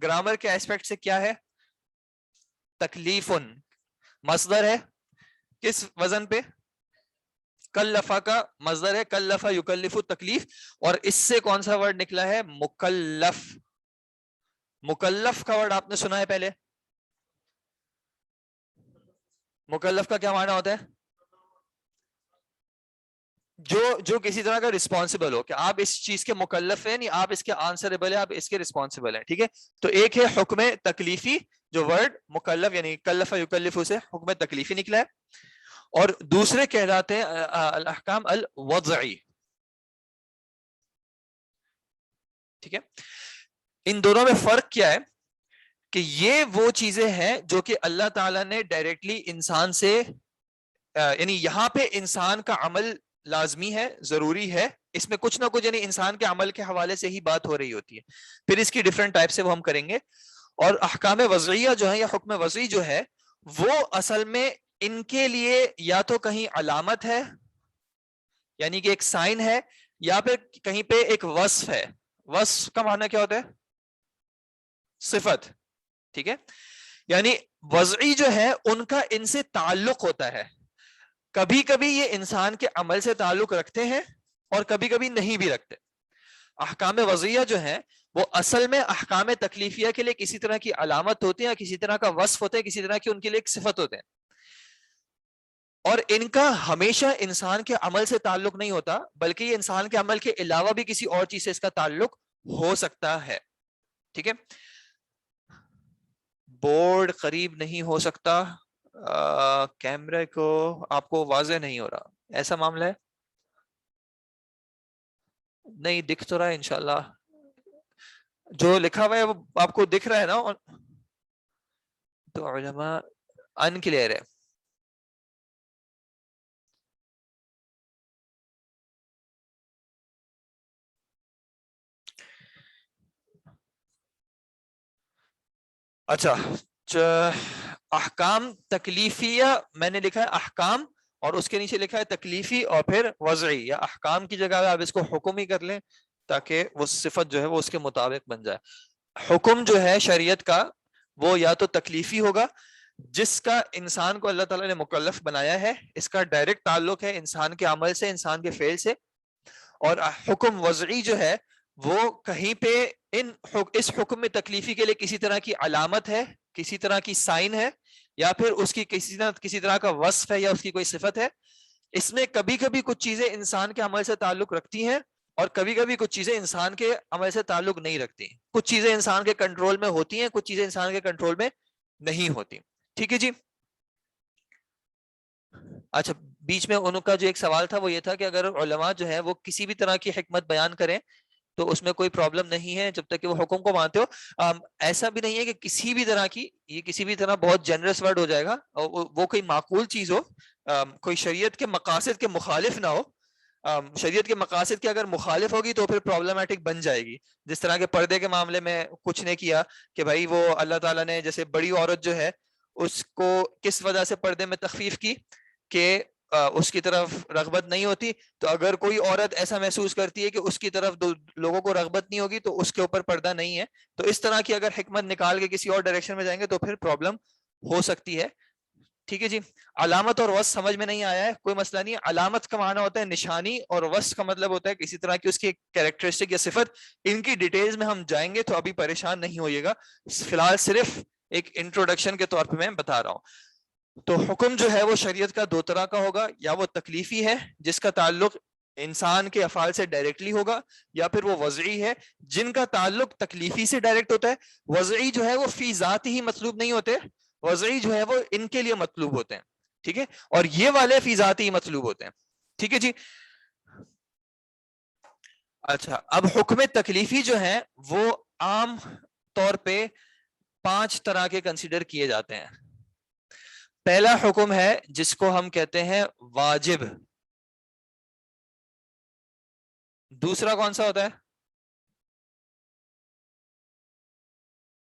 گرامر کے ایسپیکٹ سے کیا ہے؟ تکلیفن مصدر ہے، کس وزن پہ؟ کلفا کا مصدر ہے، کلفا یکلف تکلیف. اور اس سے کون سا ورڈ نکلا ہے؟ مکلف. مکلف کا ورڈ آپ نے سنا ہے پہلے؟ مکلف کا کیا معنی ہوتا ہے؟ جو کسی طرح کا رسپانسبل ہو، کہ آپ اس چیز کے مکلف ہیں، نہیں آپ اس کے آنسریبل ہیں، آپ اس کے رسپانسبل ہیں. ٹھیک ہے، تو ایک ہے حکم تکلیفی، جو ورڈ مکلف یعنی کلف یکلف سے حکم تکلیفی نکلا ہے، اور دوسرے کہلاتے ہیں الاحکام الوضعی. ٹھیک ہے، ان دونوں میں فرق کیا ہے کہ یہ وہ چیزیں ہیں جو کہ اللہ تعالیٰ نے ڈائریکٹلی انسان سے، یعنی یہاں پہ انسان کا عمل لازمی ہے، ضروری ہے، اس میں کچھ نہ کچھ یعنی انسان کے عمل کے حوالے سے ہی بات ہو رہی ہوتی ہے. پھر اس کی ڈفرنٹ ٹائپ سے وہ ہم کریں گے. اور احکام وضعیہ جو ہے یا حکم وضعی جو ہے وہ اصل میں ان کے لیے یا تو کہیں علامت ہے، یعنی کہ ایک سائن ہے، یا پھر کہیں پہ ایک وصف ہے. وصف کا معنی کیا ہوتا ہے؟ صفت. ٹھیک ہے، یعنی وضعی جو ہے ان کا ان سے تعلق ہوتا ہے. کبھی کبھی یہ انسان کے عمل سے تعلق رکھتے ہیں اور کبھی کبھی نہیں بھی رکھتے. احکام وضعیہ جو ہیں وہ اصل میں احکام تکلیفیہ کے لیے کسی طرح کی علامت ہوتے ہیں، کسی طرح کا وصف ہوتے ہیں، کسی طرح کی ان کے لیے ایک صفت ہوتے ہیں، اور ان کا ہمیشہ انسان کے عمل سے تعلق نہیں ہوتا، بلکہ یہ انسان کے عمل کے علاوہ بھی کسی اور چیز سے اس کا تعلق ہو سکتا ہے. ٹھیک ہے، بورڈ قریب نہیں ہو سکتا، کیمرے کو آپ کو واضح نہیں ہو رہا، ایسا معاملہ ہے؟ نہیں دکھ تو رہا ہے انشاءاللہ، جو لکھا ہوا ہے وہ آپ کو دکھ رہا ہے نا؟ تو علماء انکلیئر ہے. اچھا، احکام تکلیفیہ میں نے لکھا ہے احکام اور اس کے نیچے لکھا ہے تکلیفی اور پھر وضعی، یا احکام کی جگہ آپ اس کو حکم ہی کر لیں تاکہ وہ صفت جو ہے وہ اس کے مطابق بن جائے. حکم جو ہے شریعت کا وہ یا تو تکلیفی ہوگا جس کا انسان کو اللہ تعالیٰ نے مکلف بنایا ہے، اس کا ڈائریکٹ تعلق ہے انسان کے عمل سے، انسان کے فعل سے. اور حکم وضعی جو ہے وہ کہیں پہ اس حکم میں تکلیفی کے لیے کسی طرح کی علامت ہے، کسی طرح کی سائن ہے، یا پھر اس کی کسی طرح کا وصف ہے یا اس کی کوئی صفت ہے. اس میں کبھی کبھی کچھ چیزیں انسان کے عمل سے تعلق رکھتی ہیں اور کبھی کبھی کچھ چیزیں انسان کے عمل سے تعلق نہیں رکھتی. کچھ چیزیں انسان کے کنٹرول میں ہوتی ہیں، کچھ چیزیں انسان کے کنٹرول میں نہیں ہوتی. ٹھیک ہے جی. اچھا، بیچ میں ان کا جو ایک سوال تھا وہ یہ تھا کہ اگر علماء جو ہے وہ کسی بھی طرح کی حکمت بیان کریں تو اس میں کوئی پرابلم نہیں ہے جب تک کہ وہ حکم کو مانتے ہو. ایسا بھی نہیں ہے کہ کسی بھی طرح کی، یہ کسی بھی طرح بہت جنرس ورڈ ہو جائے گا، وہ کوئی معقول چیز ہو، کوئی شریعت کے مقاصد کے مخالف نہ ہو. شریعت کے مقاصد کے اگر مخالف ہوگی تو پھر پرابلمٹک بن جائے گی. جس طرح کے پردے کے معاملے میں کچھ نے کیا کہ بھائی وہ اللہ تعالیٰ نے جیسے بڑی عورت جو ہے اس کو کس وجہ سے پردے میں تخفیف کی کہ اس کی طرف رغبت نہیں ہوتی، تو اگر کوئی عورت ایسا محسوس کرتی ہے کہ اس کی طرف لوگوں کو رغبت نہیں ہوگی تو اس کے اوپر پردہ نہیں ہے. تو اس طرح کی اگر حکمت نکال کے کسی اور ڈائریکشن میں جائیں گے تو پھر پرابلم ہو سکتی ہے. ٹھیک ہے جی. علامت اور وصف سمجھ میں نہیں آیا ہے، کوئی مسئلہ نہیں. علامت کا معنی ہوتا ہے نشانی اور وصف کا مطلب ہوتا ہے کسی طرح کی اس کی کیریکٹرسٹک یا صفت. ان کی ڈیٹیلز میں ہم جائیں گے تو ابھی پریشان نہیں ہوئیے گا، فی الحال صرف ایک انٹروڈکشن کے طور پہ میں بتا رہا ہوں. تو حکم جو ہے وہ شریعت کا دو طرح کا ہوگا، یا وہ تکلیفی ہے جس کا تعلق انسان کے افعال سے ڈائریکٹلی ہوگا، یا پھر وہ وضعی ہے جن کا تعلق تکلیفی سے ڈائریکٹ ہوتا ہے. وضعی جو ہے وہ فی ذات ہی مطلوب نہیں ہوتے، وضعی جو ہے وہ ان کے لیے مطلوب ہوتے ہیں. ٹھیک ہے. اور یہ والے فی ذات ہی مطلوب ہوتے ہیں. ٹھیک ہے جی. اچھا، اب حکم تکلیفی جو ہیں وہ عام طور پہ 5 طرح کے کنسیڈر کیے جاتے ہیں. پہلا حکم ہے جس کو ہم کہتے ہیں واجب. دوسرا کون سا ہوتا ہے؟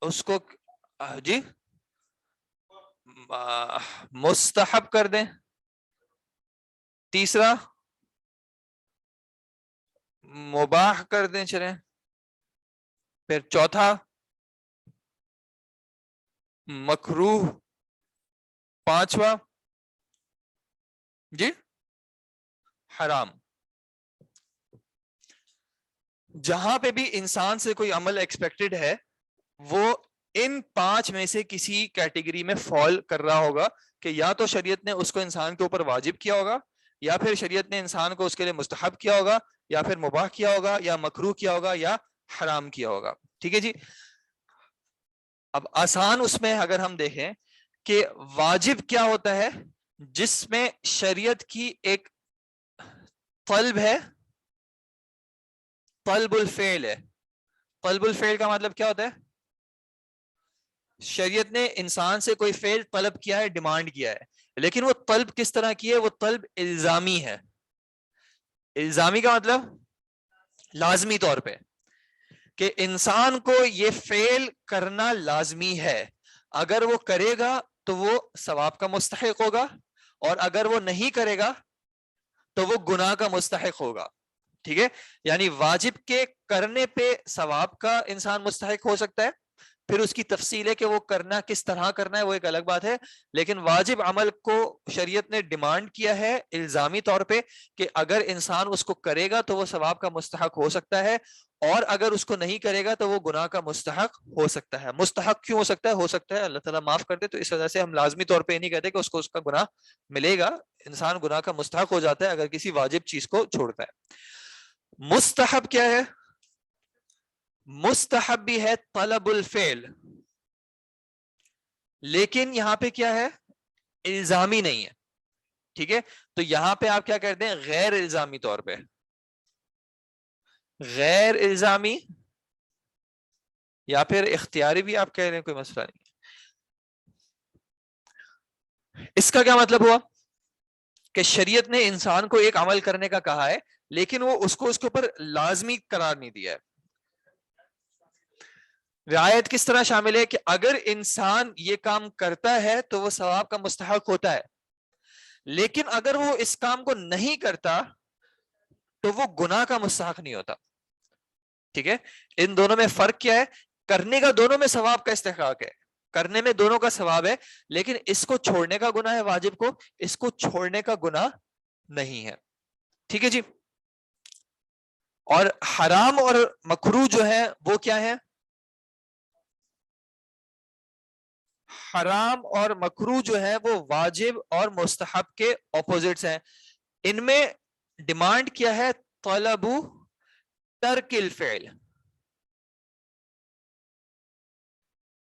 اس کو جی مستحب کر دیں. تیسرا مباح کر دیں چلیں. پھر چوتھا مکروہ. پانچواں جی حرام. جہاں پہ بھی انسان سے کوئی عمل ایکسپیکٹڈ ہے وہ ان 5 میں سے کسی کیٹیگری میں فال کر رہا ہوگا کہ یا تو شریعت نے اس کو انسان کے اوپر واجب کیا ہوگا، یا پھر شریعت نے انسان کو اس کے لیے مستحب کیا ہوگا، یا پھر مباح کیا ہوگا، یا مکروہ کیا ہوگا، یا حرام کیا ہوگا. ٹھیک ہے جی. اب آسان اس میں اگر ہم دیکھیں کہ واجب کیا ہوتا ہے، جس میں شریعت کی ایک طلب ہے، طلب الفعل ہے. طلب الفعل کا مطلب کیا ہوتا ہے؟ شریعت نے انسان سے کوئی فعل طلب کیا ہے، ڈیمانڈ کیا ہے، لیکن وہ طلب کس طرح کی ہے؟ وہ طلب الزامی ہے. الزامی کا مطلب لازمی طور پہ کہ انسان کو یہ فعل کرنا لازمی ہے، اگر وہ کرے گا تو وہ ثواب کا مستحق ہوگا، اور اگر وہ نہیں کرے گا تو وہ گناہ کا مستحق ہوگا. ٹھیک ہے. یعنی واجب کے کرنے پہ ثواب کا انسان مستحق ہو سکتا ہے، پھر اس کی تفصیل ہے کہ وہ کرنا کس طرح کرنا ہے وہ ایک الگ بات ہے. لیکن واجب عمل کو شریعت نے ڈیمانڈ کیا ہے الزامی طور پہ کہ اگر انسان اس کو کرے گا تو وہ ثواب کا مستحق ہو سکتا ہے، اور اگر اس کو نہیں کرے گا تو وہ گناہ کا مستحق ہو سکتا ہے. مستحق کیوں ہو سکتا ہے اللہ تعالیٰ معاف کر دے، تو اس وجہ سے ہم لازمی طور پہ نہیں کہتے کہ اس کو اس کا گناہ ملے گا. انسان گناہ کا مستحق ہو جاتا ہے اگر کسی واجب چیز کو چھوڑتا ہے. مستحب کیا ہے؟ مستحب بھی ہے طلب الفعل، لیکن یہاں پہ کیا ہے؟ الزامی نہیں ہے. ٹھیک ہے. تو یہاں پہ آپ کیا کرتے ہیں؟ غیر الزامی طور پہ. غیر الزامی یا پھر اختیاری بھی آپ کہہ رہے ہیں، کوئی مسئلہ نہیں. اس کا کیا مطلب ہوا کہ شریعت نے انسان کو ایک عمل کرنے کا کہا ہے لیکن وہ اس کے اوپر لازمی قرار نہیں دیا ہے. رعایت کس طرح شامل ہے کہ اگر انسان یہ کام کرتا ہے تو وہ ثواب کا مستحق ہوتا ہے، لیکن اگر وہ اس کام کو نہیں کرتا تو وہ گناہ کا مستحق نہیں ہوتا. ٹھیک ہے, ان دونوں میں فرق کیا ہے؟ کرنے کا دونوں میں ثواب کا استحقاق ہے, کرنے میں دونوں کا ثواب ہے, لیکن اس کو چھوڑنے کا گناہ ہے واجب کو, اس کو چھوڑنے کا گناہ نہیں ہے. ٹھیک ہے جی. اور حرام اور مکروہ جو ہے وہ کیا ہے؟ حرام اور مکروہ جو ہے وہ واجب اور مستحب کے اپوزٹس ہیں. ان میں ڈیمانڈ کیا ہے؟ طلب ترک الفعل.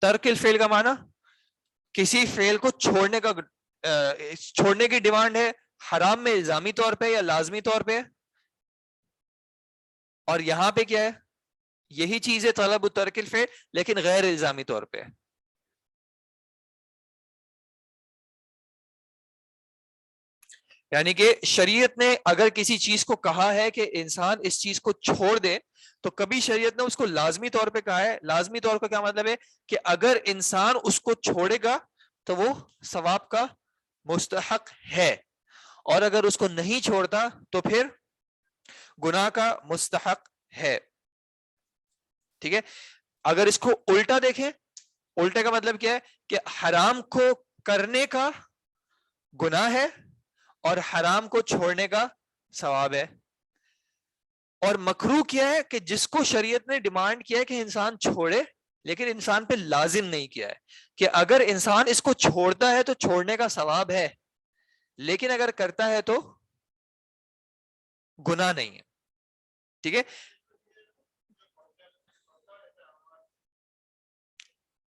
ترک الفعل کا معنی کسی فعل کو چھوڑنے کی ڈیمانڈ ہے. حرام میں الزامی طور پہ یا لازمی طور پہ, اور یہاں پہ کیا ہے؟ یہی چیز ہے طلب ترک الفعل, لیکن غیر الزامی طور پہ. یعنی کہ شریعت نے اگر کسی چیز کو کہا ہے کہ انسان اس چیز کو چھوڑ دے, تو کبھی شریعت نے اس کو لازمی طور پہ کہا ہے. لازمی طور کا کیا مطلب ہے؟ کہ اگر انسان اس کو چھوڑے گا تو وہ ثواب کا مستحق ہے, اور اگر اس کو نہیں چھوڑتا تو پھر گناہ کا مستحق ہے. ٹھیک ہے. اگر اس کو الٹا دیکھیں, الٹے کا مطلب کیا ہے؟ کہ حرام کو کرنے کا گناہ ہے اور حرام کو چھوڑنے کا ثواب ہے. اور مکروہ کیا ہے؟ کہ جس کو شریعت نے ڈیمانڈ کیا ہے کہ انسان چھوڑے, لیکن انسان پہ لازم نہیں کیا ہے کہ اگر انسان اس کو چھوڑتا ہے تو چھوڑنے کا ثواب ہے, لیکن اگر کرتا ہے تو گناہ نہیں ہے. ٹھیک ہے.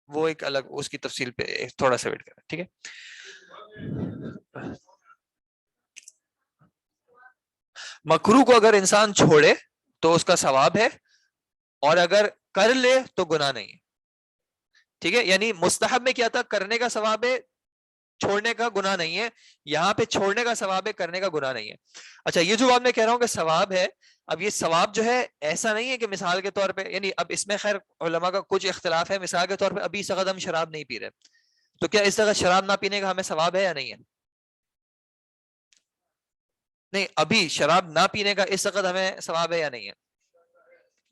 وہ ایک الگ اس کی تفصیل پہ تھوڑا سا ویٹ کریں. ٹھیک ہے. مکروہ کو اگر انسان چھوڑے تو اس کا ثواب ہے, اور اگر کر لے تو گناہ نہیں ہے. ٹھیک ہے. یعنی مستحب میں کیا تھا؟ کرنے کا ثواب ہے, چھوڑنے کا گناہ نہیں ہے. یہاں پہ چھوڑنے کا ثواب ہے, کرنے کا گناہ نہیں ہے. اچھا, یہ جو بات میں کہہ رہا ہوں کہ ثواب ہے, اب یہ ثواب جو ہے ایسا نہیں ہے کہ مثال کے طور پہ, یعنی اب اس میں خیر علماء کا کچھ اختلاف ہے. مثال کے طور پہ ابھی اس وقت ہم شراب نہیں پی رہے, تو کیا اس وقت شراب نہ پینے کا ہمیں ثواب ہے یا نہیں ہے؟ نہیں, ابھی شراب نہ پینے کا اس وقت ہمیں ثواب ہے یا نہیں ہے؟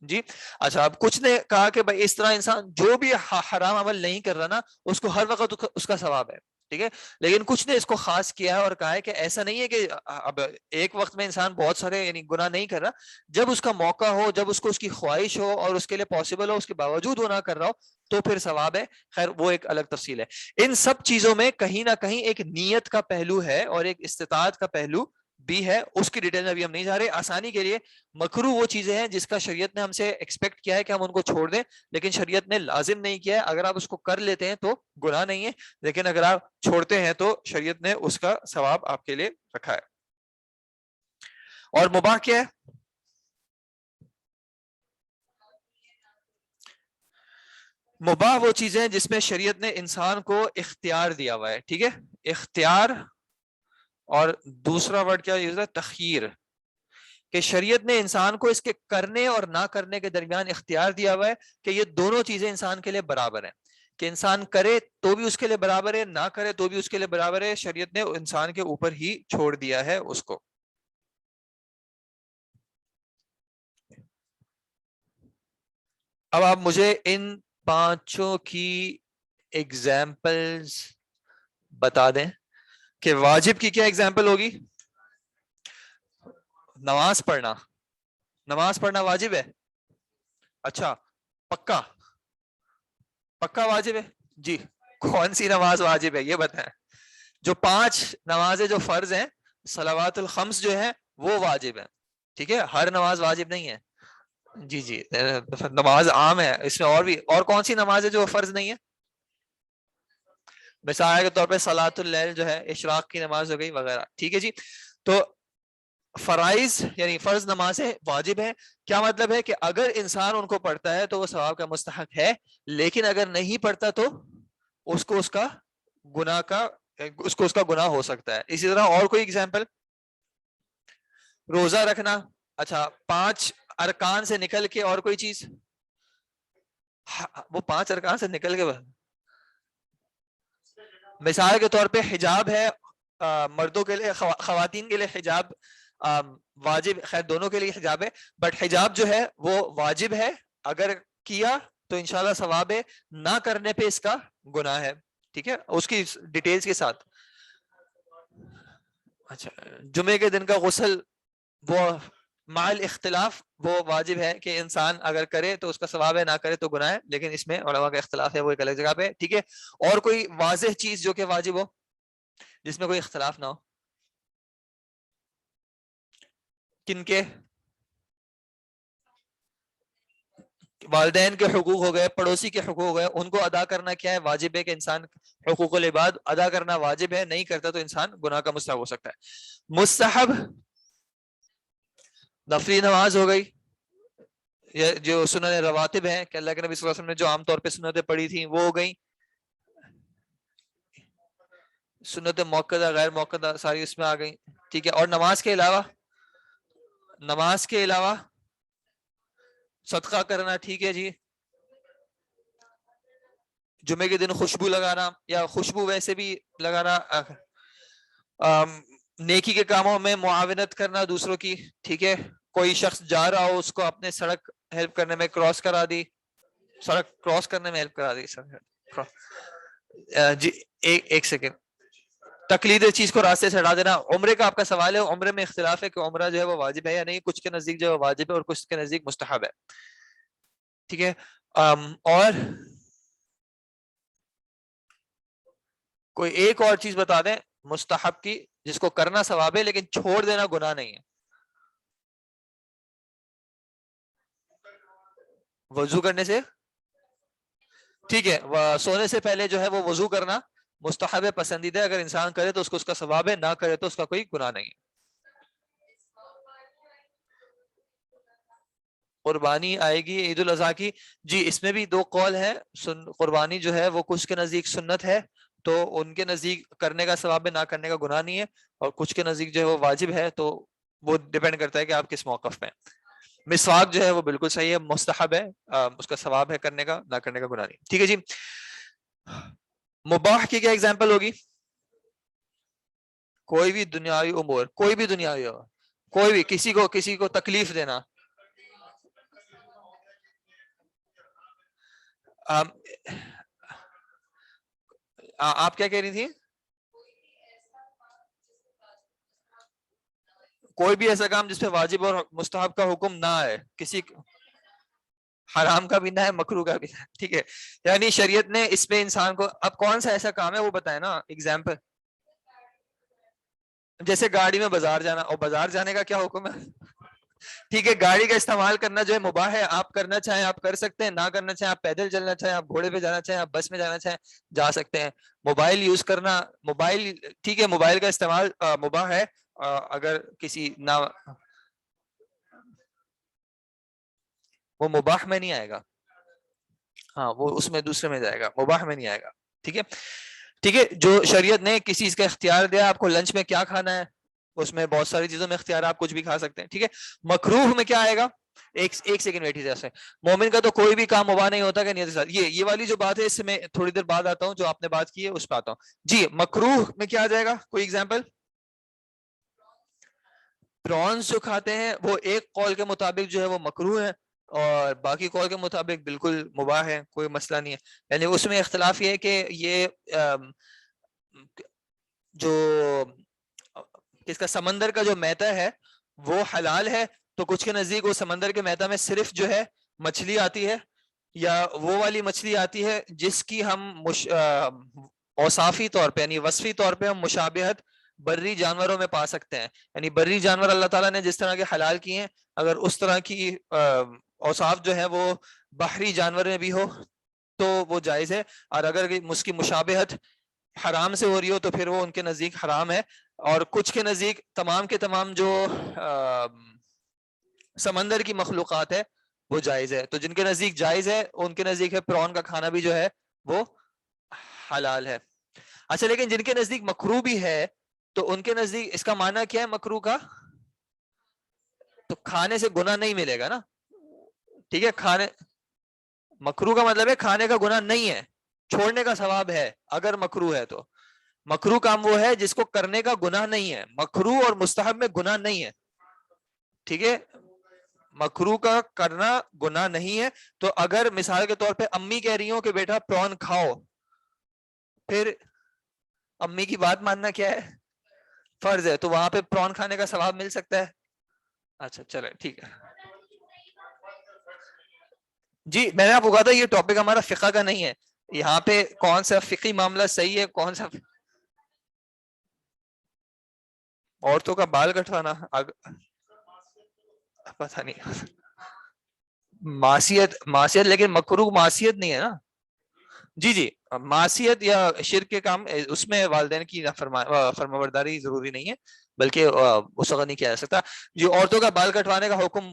جی. اچھا, اب کچھ نے کہا کہ بھائی اس طرح انسان جو بھی حرام عمل نہیں کر رہا نا, اس کو ہر وقت اس کا ثواب ہے. ٹھیک ہے. لیکن کچھ نے اس کو خاص کیا ہے اور کہا ہے کہ ایسا نہیں ہے کہ اب ایک وقت میں انسان بہت سارے یعنی گناہ نہیں کر رہا, جب اس کا موقع ہو, جب اس کو اس کی خواہش ہو اور اس کے لیے پاسبل ہو, اس کے باوجود وہ نہ کر رہا ہو, تو پھر ثواب ہے. خیر وہ ایک الگ تفصیل ہے. ان سب چیزوں میں کہیں نہ کہیں ایک نیت کا پہلو ہے اور ایک استطاعت کا پہلو بھی ہے. اس کی ڈیٹیل میں ابھی ہم نہیں جا رہے. آسانی کے لیے مکروہ وہ چیزیں ہیں جس کا شریعت نے ہم سے ایکسپیکٹ کیا ہے کہ ہم ان کو چھوڑ دیں, لیکن شریعت نے لازم نہیں کیا ہے. اگر آپ اس کو کر لیتے ہیں تو گناہ نہیں ہے, لیکن اگر آپ چھوڑتے ہیں تو شریعت نے اس کا ثواب آپ کے لیے رکھا ہے. اور مباح کیا ہے؟ مباح وہ چیزیں ہیں جس میں شریعت نے انسان کو اختیار دیا ہوا ہے. ٹھیک ہے. اختیار, اور دوسرا ورڈ کیا یوز ہے؟ تخییر. کہ شریعت نے انسان کو اس کے کرنے اور نہ کرنے کے درمیان اختیار دیا ہوا ہے کہ یہ دونوں چیزیں انسان کے لیے برابر ہیں, کہ انسان کرے تو بھی اس کے لیے برابر ہے, نہ کرے تو بھی اس کے لیے برابر ہے. شریعت نے انسان کے اوپر ہی چھوڑ دیا ہے اس کو. اب آپ مجھے ان پانچوں کی ایگزامپلز بتا دیں کہ واجب کی کیا ایگزامپل ہوگی؟ نماز پڑھنا. نماز پڑھنا واجب ہے. اچھا, پکا پکا واجب ہے جی. کون سی نماز واجب ہے یہ بتائیں. جو 5 نمازیں جو فرض ہیں, صلوات الخمس جو ہیں وہ واجب ہیں. ٹھیک ہے. ہر نماز واجب نہیں ہے. جی جی, نماز عام ہے. اس میں اور بھی, اور کون سی نماز ہے جو فرض نہیں ہے؟ مثال کے طور پہ صلاۃ اللیل جو ہے, اشراق کی نماز ہو گئی وغیرہ. ٹھیک ہے جی. تو فرائض یعنی فرض نمازیں واجب ہیں. کیا مطلب ہے؟ کہ اگر انسان ان کو پڑھتا ہے تو وہ ثواب کا مستحق ہے, لیکن اگر نہیں پڑھتا تو اس کو اس کا گناہ ہو سکتا ہے. اسی طرح اور کوئی اگزامپل؟ روزہ رکھنا. اچھا, 5 ارکان سے نکل کے اور کوئی چیز؟ وہ 5 ارکان سے نکل کے مثال کے طور پہ حجاب ہے, مردوں کے لیے خواتین کے لیے حجاب واجب، خیر دونوں کے لیے حجاب ہے، بٹ حجاب جو ہے وہ واجب ہے، اگر کیا تو انشاءاللہ ثواب ہے، نہ کرنے پہ اس کا گناہ ہے. ٹھیک ہے، اس کی ڈیٹیلز کے ساتھ. اچھا، جمعے کے دن کا غسل وہ مال اختلاف وہ واجب ہے کہ انسان اگر کرے تو اس کا ثواب ہے، نہ کرے تو گناہ ہے، لیکن اس میں علماء کا اختلاف ہے، وہ ایک الگ جگہ پہ. ٹھیک ہے، اور کوئی واضح چیز جو کہ واجب ہو جس میں کوئی اختلاف نہ ہو؟ کن کے؟ والدین کے حقوق ہو گئے، پڑوسی کے حقوق ہو گئے، ان کو ادا کرنا کیا ہے؟ واجب ہے کہ انسان حقوق العباد ادا کرنا واجب ہے، نہیں کرتا تو انسان گناہ کا مستحق ہو سکتا ہے. مستحب نفلی نماز ہو گئی، جو سنن رواتب ہیں کہ اللہ کے نبی صلی اللہ علیہ وسلم نے جو عام طور پہ سنتیں پڑھی تھیں وہ ہو گئیں. سنت موقدہ غیر موقدہ ساری اس میں آ گئی. ٹھیک ہے، اور نماز کے علاوہ، نماز کے علاوہ صدقہ کرنا. ٹھیک ہے جی، جمعے کے دن خوشبو لگانا یا خوشبو ویسے بھی لگانا، نیکی کے کاموں میں معاونت کرنا دوسروں کی. ٹھیک ہے، کوئی شخص جا رہا ہو اس کو اپنے سڑک ہیلپ کرنے میں کراس کرا دی، سڑک کراس کرنے میں ہیلپ کرا دی. جی ایک سیکنڈ، تقلید چیز کو راستے سے ہٹا دینا. عمرے کا آپ کا سوال ہے، عمرے میں اختلاف ہے کہ عمرہ جو ہے وہ واجب ہے یا نہیں. کچھ کے نزدیک جو ہے واجب ہے اور کچھ کے نزدیک مستحب ہے. ٹھیک ہے، اور کوئی ایک اور چیز بتا دیں مستحب کی جس کو کرنا ثواب ہے لیکن چھوڑ دینا گناہ نہیں ہے. وضو کرنے سے، ٹھیک ہے، سونے سے پہلے جو ہے وہ وضو کرنا مستحب ہے، پسندیدہ ہے. اگر انسان کرے تو اس کا ثواب ہے، نہ کرے تو اس کا کوئی گناہ نہیں ہے. قربانی آئے گی عید الاضحیٰ کی، جی اس میں بھی دو قول ہے. قربانی جو ہے وہ کچھ کے نزدیک سنت ہے تو ان کے نزدیک کرنے کا ثواب ہے، نہ کرنے کا گناہ نہیں ہے. اور کچھ کے نزدیک جو ہے وہ واجب ہے، تو وہ ڈیپینڈ کرتا ہے کہ آپ کس موقف پہ. مسواک جو ہے وہ بالکل صحیح ہے، مستحب ہے، اس کا ثواب ہے کرنے کا، نہ کرنے کا گناہ نہیں. ٹھیک ہے جی، مباح کی کیا ایگزامپل ہوگی؟ کوئی بھی دنیاوی امور، کوئی بھی دنیاوی ہو، کوئی بھی کسی کو تکلیف دینا. آپ کیا کہہ رہی تھی؟ کوئی بھی ایسا کام جس پہ واجب اور مستحب کا حکم نہ ہے، کسی حرام کا بھی نہ ہے، مکروہ کا بھی نہ ہے. ٹھیک ہے، یعنی شریعت نے اس پہ انسان کو، اب کون سا ایسا کام ہے وہ بتائے نا ایگزامپل. جیسے گاڑی میں بازار جانا، اور بازار جانے کا کیا حکم ہے؟ ٹھیک ہے، گاڑی کا استعمال کرنا جو ہے مباح ہے، آپ کرنا چاہیں آپ کر سکتے ہیں، نہ کرنا چاہیں آپ پیدل چلنا چاہیں، آپ گھوڑے پہ جانا چاہیں، آپ بس میں جانا چاہیں جا سکتے ہیں. موبائل یوز کرنا، موبائل ٹھیک ہے، موبائل کا استعمال مباح ہے. اگر کسی نہ، وہ مباح میں نہیں آئے گا، ہاں وہ اس میں دوسرے میں جائے گا، مباح میں نہیں آئے گا. ٹھیک ہے، ٹھیک ہے، جو شریعت نے کسی چیز کا اختیار دیا، آپ کو لنچ میں کیا کھانا ہے، اس میں بہت ساری چیزوں میں اختیار، آپ کچھ بھی کھا سکتے ہیں. ٹھیک ہے، مکروہ میں کیا آئے گا؟ ایک سیکنڈ بیٹھی جیسے، مومن کا تو کوئی بھی کام مباح نہیں ہوتا کہ نیت کے ساتھ. یہ والی جو بات ہے اس سے میں تھوڑی دیر بعد آتا ہوں، جو آپ نے بات کی ہے اس پہ آتا ہوں. جی مکروہ میں کیا آ جائے گا؟ کوئی ایگزامپل؟ پرانس جو کھاتے ہیں وہ ایک قول کے مطابق جو ہے وہ مکروہ ہے، اور باقی قول کے مطابق بالکل مباح ہے، کوئی مسئلہ نہیں ہے. یعنی اس میں اختلاف یہ ہے کہ یہ جو اس کا سمندر کا جو میتا ہے وہ حلال ہے، تو کچھ کے نزدیک وہ سمندر کے میتا میں صرف جو ہے مچھلی آتی ہے، یا وہ والی مچھلی آتی ہے جس کی ہم اوصافی طور پہ یعنی وصفی طور پہ ہم مشابہت بری جانوروں میں پا سکتے ہیں. یعنی بری جانور اللہ تعالیٰ نے جس طرح کے حلال کیے ہیں، اگر اس طرح کی اوصاف جو ہے وہ بحری جانور میں بھی ہو تو وہ جائز ہے. اور اگر اس کی مشابہت حرام سے ہو رہی ہو تو پھر وہ ان کے نزدیک حرام ہے. اور کچھ کے نزدیک تمام کے تمام جو سمندر کی مخلوقات ہے وہ جائز ہے. تو جن کے نزدیک جائز ہے ان کے نزدیک ہے پرون کا کھانا بھی جو ہے وہ حلال ہے. اچھا، لیکن جن کے نزدیک مکروہ بھی ہے تو ان کے نزدیک اس کا معنی کیا ہے مکروہ کا؟ تو کھانے سے گناہ نہیں ملے گا نا. ٹھیک ہے، کھانے، مکروہ کا مطلب ہے کھانے کا گناہ نہیں ہے، چھوڑنے کا ثواب ہے اگر مکروہ ہے تو. مکروہ کام وہ ہے جس کو کرنے کا گناہ نہیں ہے. مکروہ اور مستحب میں گناہ نہیں ہے, ٹھیک ہے, مکروہ کا کرنا گناہ نہیں ہے. تو اگر مثال کے طور پہ امی کہہ رہی ہوں کہ بیٹا پرون کھاؤ, پھر امی کی بات ماننا کیا ہے, فرض ہے, تو وہاں پہ پرون کھانے کا ثواب مل سکتا ہے. اچھا چلے ٹھیک ہے جی, میں نے آپ کو کہا تھا یہ ٹاپک ہمارا فقہ کا نہیں ہے, یہاں پہ کون سا فقی معاملہ صحیح ہے, کون سا عورتوں کا بال کٹوانا پتہ نہیں, معصیت لیکن مکروہ معصیت نہیں ہے نا. جی جی, معصیت یا شرک کے کام اس میں والدین کی فرمانبرداری ضروری نہیں ہے, بلکہ اس وقت نہیں کیا جا سکتا. جو عورتوں کا بال کٹوانے کا حکم,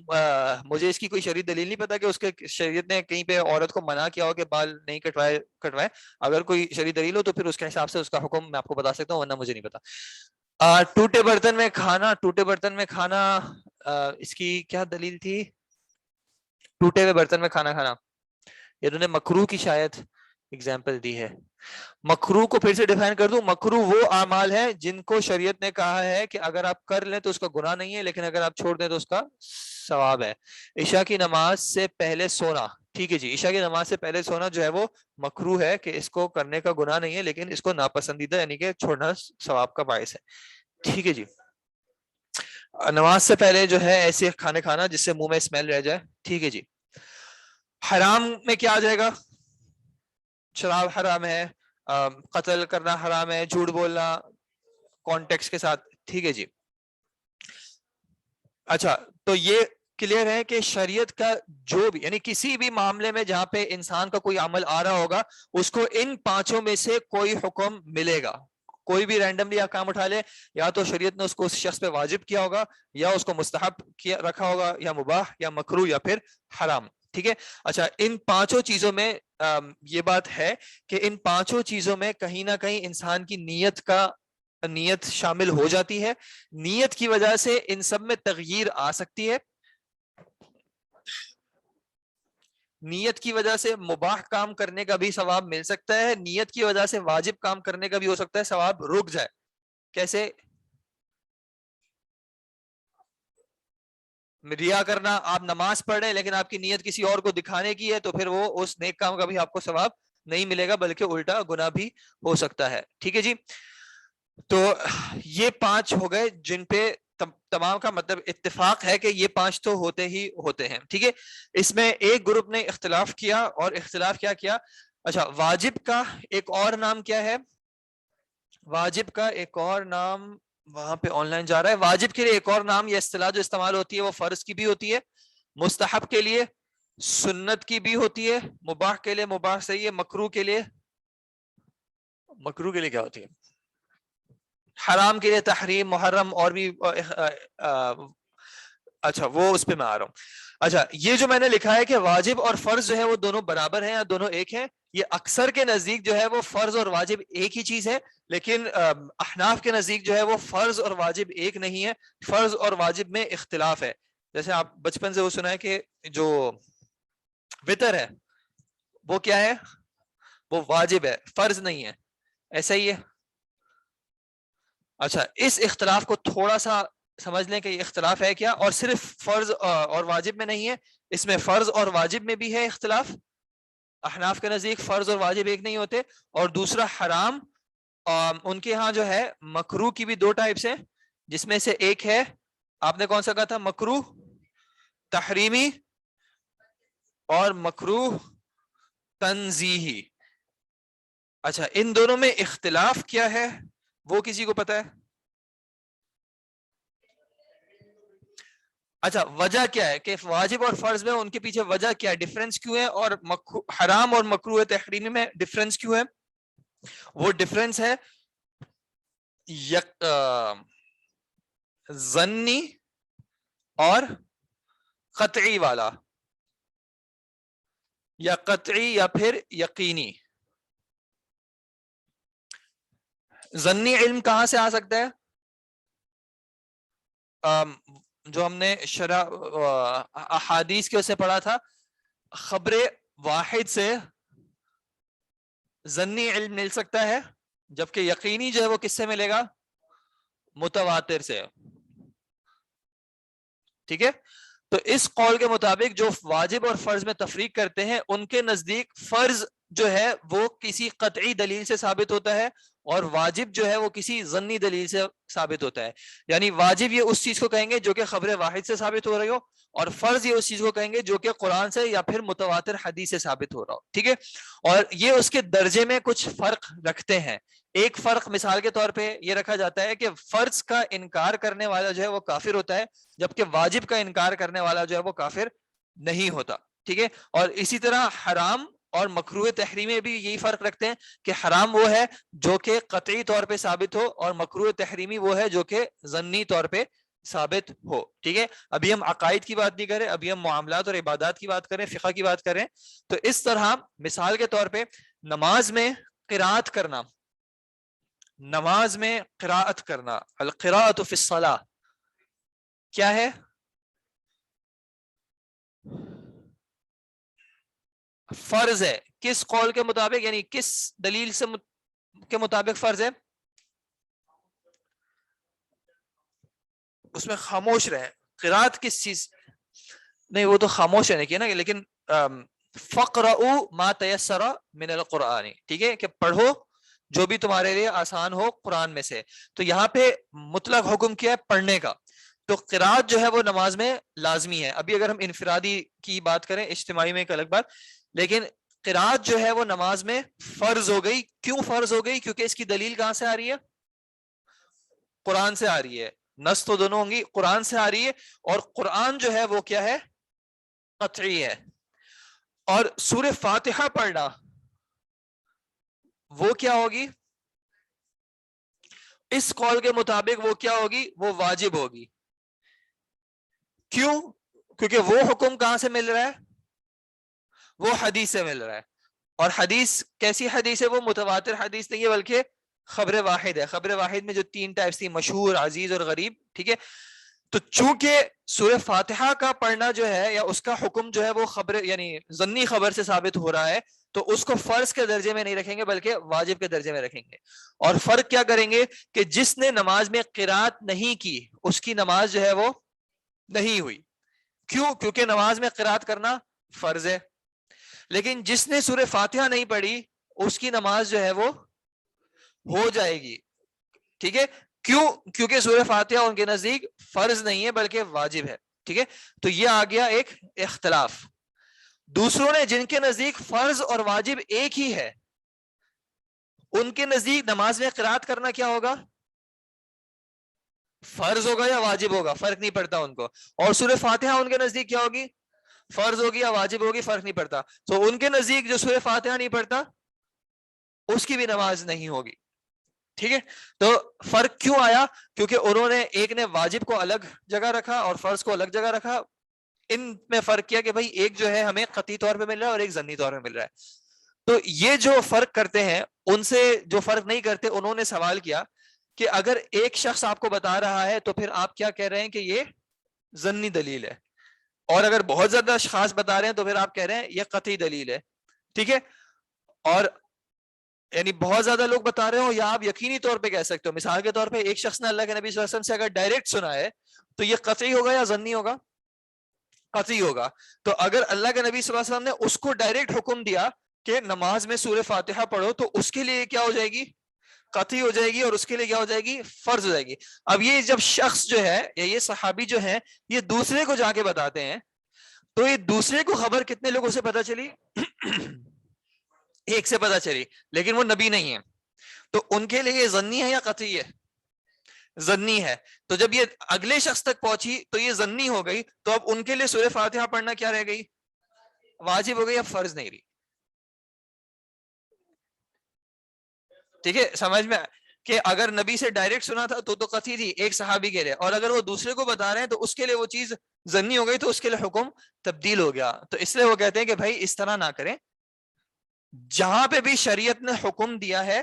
مجھے اس کی کوئی شرعی دلیل نہیں پتا کہ اس کے شریعت نے کہیں پہ عورت کو منع کیا ہو کہ بال نہیں کٹوائے. اگر کوئی شرعی دلیل ہو تو پھر اس کے حساب سے اس کا حکم میں آپ کو بتا سکتا ہوں, ورنہ مجھے نہیں پتا. ٹوٹے برتن میں کھانا, اس کی کیا دلیل تھی؟ ٹوٹے ہوئے برتن میں کھانا کھانا, انہوں نے مکروہ کی شاید اگزامپل دی ہے. مکروہ کو پھر سے ڈیفائن کر دوں, مکروہ وہ اعمال ہے جن کو شریعت نے کہا ہے کہ اگر آپ کر لیں تو اس کا گناہ نہیں ہے, لیکن اگر آپ چھوڑ دیں تو اس کا ثواب ہے. عشاء کی نماز سے پہلے سونا, ٹھیک ہے جی, عشاء کی نماز سے پہلے سونا جو ہے وہ مکروہ ہے, کہ اس کو کرنے کا گناہ نہیں ہے, لیکن اس کو ناپسندیدہ یعنی کہ چھوڑنا ثواب کا باعث ہے. ٹھیک ہے جی, نماز سے پہلے جو ہے ایسے کھانے کھانا جس سے منہ میں اسمیل رہ جائے. ٹھیک ہے جی. حرام میں کیا آ جائے گا؟ شراب حرام ہے, قتل کرنا حرام ہے, جھوٹ بولنا کانٹیکس کے ساتھ. ٹھیک ہے جی. اچھا, تو یہ کلیئر ہے کہ شریعت کا جو بھی, یعنی کسی بھی معاملے میں جہاں پہ انسان کا کوئی عمل آ رہا ہوگا, اس کو ان پانچوں میں سے کوئی حکم ملے گا. کوئی بھی رینڈملی آپ کام اٹھا لے, یا تو شریعت نے اس کو اس شخص پہ واجب کیا ہوگا, یا اس کو مستحب کیا رکھا ہوگا, یا مباح, یا مکروہ, یا پھر حرام. ٹھیک ہے. اچھا, ان پانچوں چیزوں میں یہ بات ہے کہ ان پانچوں چیزوں میں کہیں نہ کہیں انسان کی نیت شامل ہو جاتی ہے. نیت کی وجہ سے ان سب میں تغییر آ سکتی ہے. نیت کی وجہ سے مباح کام کرنے کا بھی ثواب مل سکتا ہے, نیت کی وجہ سے واجب کام کرنے کا بھی ہو سکتا ہے ثواب رک جائے. کیسے؟ ریا کرنا, آپ نماز پڑھ رہے ہیں لیکن آپ کی نیت کسی اور کو دکھانے کی ہے, تو پھر وہ اس نیک کام کا بھی آپ کو ثواب نہیں ملے گا, بلکہ الٹا گناہ بھی ہو سکتا ہے. ٹھیک ہے جی. تو یہ پانچ ہو گئے جن پہ تمام کا مطلب اتفاق ہے کہ یہ پانچ تو ہوتے ہی ہوتے ہیں. ٹھیک ہے. اس میں ایک گروپ نے اختلاف کیا, اور اختلاف کیا کیا؟ اچھا, واجب کا ایک اور نام کیا ہے؟ واجب کا ایک اور نام وہاں پہ آن لائن جا رہا ہے. واجب کے لیے ایک اور نام یا اصطلاح جو استعمال ہوتی ہے وہ فرض کی بھی ہوتی ہے, مستحب کے لیے سنت کی بھی ہوتی ہے, مباح کے لیے مباح صحیح ہے, مکروہ کے لیے کیا ہوتی ہے؟ حرام کے لیے تحریم, محرم, اور بھی اچھا وہ اس پہ میں آ رہا ہوں. اچھا, یہ جو میں نے لکھا ہے کہ واجب اور فرض جو ہے وہ دونوں برابر ہیں یا دونوں ایک ہیں, یہ اکثر کے نزدیک جو ہے وہ فرض اور واجب ایک ہی چیز ہے, لیکن احناف کے نزدیک جو ہے وہ فرض اور واجب ایک نہیں ہے, فرض اور واجب میں اختلاف ہے. جیسے آپ بچپن سے وہ سنا ہے کہ جو وتر ہے وہ کیا ہے؟ وہ واجب ہے, فرض نہیں ہے, ایسا ہی ہے. اچھا, اس اختلاف کو تھوڑا سا سمجھ لیں کہ یہ اختلاف ہے کیا, اور صرف فرض اور واجب میں نہیں ہے, اس میں فرض اور واجب میں بھی ہے اختلاف. احناف کے نزدیک فرض اور واجب ایک نہیں ہوتے. اور دوسرا حرام, ان کے ہاں جو ہے مکروہ کی بھی دو ٹائپس ہیں, جس میں سے ایک ہے, آپ نے کون سا کہا تھا؟ مکروہ تحریمی اور مکروہ تنزیہی. اچھا, ان دونوں میں اختلاف کیا ہے وہ کسی کو پتا ہے؟ اچھا, وجہ کیا ہے کہ واجب اور فرض میں ان کے پیچھے وجہ کیا ہے, ڈیفرنس کیوں ہے, اور حرام اور مکروہ تحریمی میں ڈیفرنس کیوں ہے؟ وہ ڈیفرنس ہے ظنی اور قطعی والا, یا قطعی یا پھر یقینی. ظنی علم کہاں سے آ سکتا ہے؟ جو ہم نے شرح احادیث کے اسے پڑھا تھا, خبر واحد سے ظنی علم مل سکتا ہے, جبکہ یقینی جو ہے وہ کس سے ملے گا؟ متواتر سے. ٹھیک ہے. تو اس قول کے مطابق جو واجب اور فرض میں تفریق کرتے ہیں ان کے نزدیک فرض جو ہے وہ کسی قطعی دلیل سے ثابت ہوتا ہے اور واجب جو ہے وہ کسی ظنی دلیل سے ثابت ہوتا ہے. یعنی واجب یہ اس چیز کو کہیں گے جو کہ خبر واحد سے ثابت ہو رہی ہو, اور فرض یہ اس چیز کو کہیں گے جو کہ قرآن سے یا پھر متواتر حدیث سے ثابت ہو رہا ہو. ٹھیک ہے. اور یہ اس کے درجے میں کچھ فرق رکھتے ہیں. ایک فرق مثال کے طور پہ یہ رکھا جاتا ہے کہ فرض کا انکار کرنے والا جو ہے وہ کافر ہوتا ہے, جبکہ واجب کا انکار کرنے والا جو ہے وہ کافر نہیں ہوتا. ٹھیک ہے. اور اسی طرح حرام اور مکروہ تحریمی بھی یہی فرق رکھتے ہیں کہ حرام وہ ہے جو کہ قطعی طور پہ ثابت ہو اور مکروہ تحریمی وہ ہے جو کہ ظنی طور پہ ثابت ہو. ٹھیک ہے. ابھی ہم عقائد کی بات نہیں کریں, ابھی ہم معاملات اور عبادات کی بات کریں, فقہ کی بات کریں. تو اس طرح مثال کے طور پہ نماز میں قرات کرنا, نماز میں قراءت کرنا, القراءۃ فی الصلاۃ کیا ہے؟ فرض ہے. کس قول کے مطابق, یعنی کس دلیل سے کے مطابق فرض ہے؟ اس میں خاموش رہے. قرات کس چیز نہیں, وہ تو خاموش رہنے کی نا, لیکن فقرؤوا ما تیسر من القرآن, ٹھیک ہے, کہ پڑھو جو بھی تمہارے لیے آسان ہو قرآن میں سے. تو یہاں پہ مطلق حکم کیا ہے؟ پڑھنے کا. تو قرات جو ہے وہ نماز میں لازمی ہے. ابھی اگر ہم انفرادی کی بات کریں, اجتماعی میں ایک الگ بات, لیکن قرات جو ہے وہ نماز میں فرض ہو گئی. کیوں فرض ہو گئی؟ کیونکہ اس کی دلیل کہاں سے آ رہی ہے؟ قرآن سے آ رہی ہے. نص تو دونوں ہوں گی, قرآن سے آ رہی ہے, اور قرآن جو ہے وہ کیا ہے؟ قطعی ہے. اور سورہ فاتحہ پڑھنا وہ کیا ہوگی؟ اس قول کے مطابق وہ کیا ہوگی؟ وہ واجب ہوگی. کیوں؟ کیونکہ وہ حکم کہاں سے مل رہا ہے؟ وہ حدیث سے مل رہا ہے. اور حدیث کیسی حدیث ہے؟ وہ متواتر حدیث نہیں ہے بلکہ خبر واحد ہے. خبر واحد میں جو 3 ٹائپس تھی, مشہور, عزیز اور غریب. ٹھیک ہے. تو چونکہ سورہ فاتحہ کا پڑھنا جو ہے یا اس کا حکم جو ہے وہ خبر یعنی ضمنی خبر سے ثابت ہو رہا ہے, تو اس کو فرض کے درجے میں نہیں رکھیں گے بلکہ واجب کے درجے میں رکھیں گے. اور فرق کیا کریں گے کہ جس نے نماز میں قرات نہیں کی اس کی نماز جو ہے وہ نہیں ہوئی. کیوں؟ کیونکہ نماز میں قرات کرنا فرض ہے. لیکن جس نے سورہ فاتحہ نہیں پڑھی اس کی نماز جو ہے وہ ہو جائے گی. ٹھیک ہے. کیوں؟ کیونکہ سورہ فاتحہ ان کے نزدیک فرض نہیں ہے بلکہ واجب ہے. ٹھیک ہے. تو یہ آ گیا ایک اختلاف. دوسروں نے جن کے نزدیک فرض اور واجب ایک ہی ہے, ان کے نزدیک نماز میں قرات کرنا کیا ہوگا؟ فرض ہوگا یا واجب ہوگا, فرق نہیں پڑتا ان کو. اور سورہ فاتحہ ان کے نزدیک کیا ہوگی؟ فرض ہوگی یا واجب ہوگی, فرق نہیں پڑتا. تو ان کے نزدیک جو سورہ فاتحہ نہیں پڑھتا اس کی بھی نماز نہیں ہوگی. ٹھیک ہے. تو فرق کیوں آیا؟ کیونکہ انہوں نے ایک نے واجب کو الگ جگہ رکھا اور فرض کو الگ جگہ رکھا. ان میں فرق کیا کہ بھائی ایک جو ہے ہمیں قطعی طور پہ مل رہا ہے اور ایک ضمنی طور پہ مل رہا ہے. تو یہ جو فرق کرتے ہیں, ان سے جو فرق نہیں کرتے, انہوں نے سوال کیا کہ اگر ایک شخص آپ کو بتا رہا ہے تو پھر آپ کیا کہہ رہے ہیں کہ یہ ضمنی دلیل ہے, اور اگر بہت زیادہ اشخاص بتا رہے ہیں تو پھر آپ کہہ رہے ہیں یہ قطعی دلیل ہے. ٹھیک ہے. اور یعنی بہت زیادہ لوگ بتا رہے ہو یا آپ یقینی طور پہ کہہ سکتے ہو. مثال کے طور پہ ایک شخص نے اللہ کے نبی صلی اللہ علیہ وسلم سے اگر ڈائریکٹ سنا ہے تو یہ قطعی ہوگا یا ضمنی ہوگا؟ قطعی ہوگا. تو اگر اللہ کے نبی صلی اللہ علیہ وسلم نے اس کو ڈائریکٹ حکم دیا کہ نماز میں سورہ فاتحہ پڑھو, تو اس کے لیے کیا ہو جائے گی؟ قطعی ہو جائے گی, اور اس کے لیے کیا ہو جائے گی؟ فرض ہو جائے گی. اب یہ جب شخص جو ہے یا یہ صحابی جو ہے یہ دوسرے کو جا کے بتاتے ہیں, تو یہ دوسرے کو خبر کتنے لوگوں سے پتا چلی؟ ایک سے پتا چلی, لیکن وہ نبی نہیں ہے. تو ان کے لیے یہ ضمنی ہے یا قطعی ہے؟ ضمنی ہے. تو جب یہ اگلے شخص تک پہنچی تو یہ ضمنی ہو گئی, تو اب ان کے لیے سورہ فاتحہ پڑھنا کیا رہ گئی؟ واجب ہو گئی, اب فرض نہیں رہی. ٹھیک ہے. سمجھ میں کہ اگر نبی سے ڈائریکٹ سنا تھا تو قطعی تھی ایک صحابی کے لیے, اور اگر وہ دوسرے کو بتا رہے ہیں تو اس کے لیے وہ چیز ضمنی ہو گئی, تو اس کے لیے حکم تبدیل ہو گیا. تو اس لیے وہ کہتے ہیں کہ بھائی اس طرح نہ کریں. جہاں پہ بھی شریعت نے حکم دیا ہے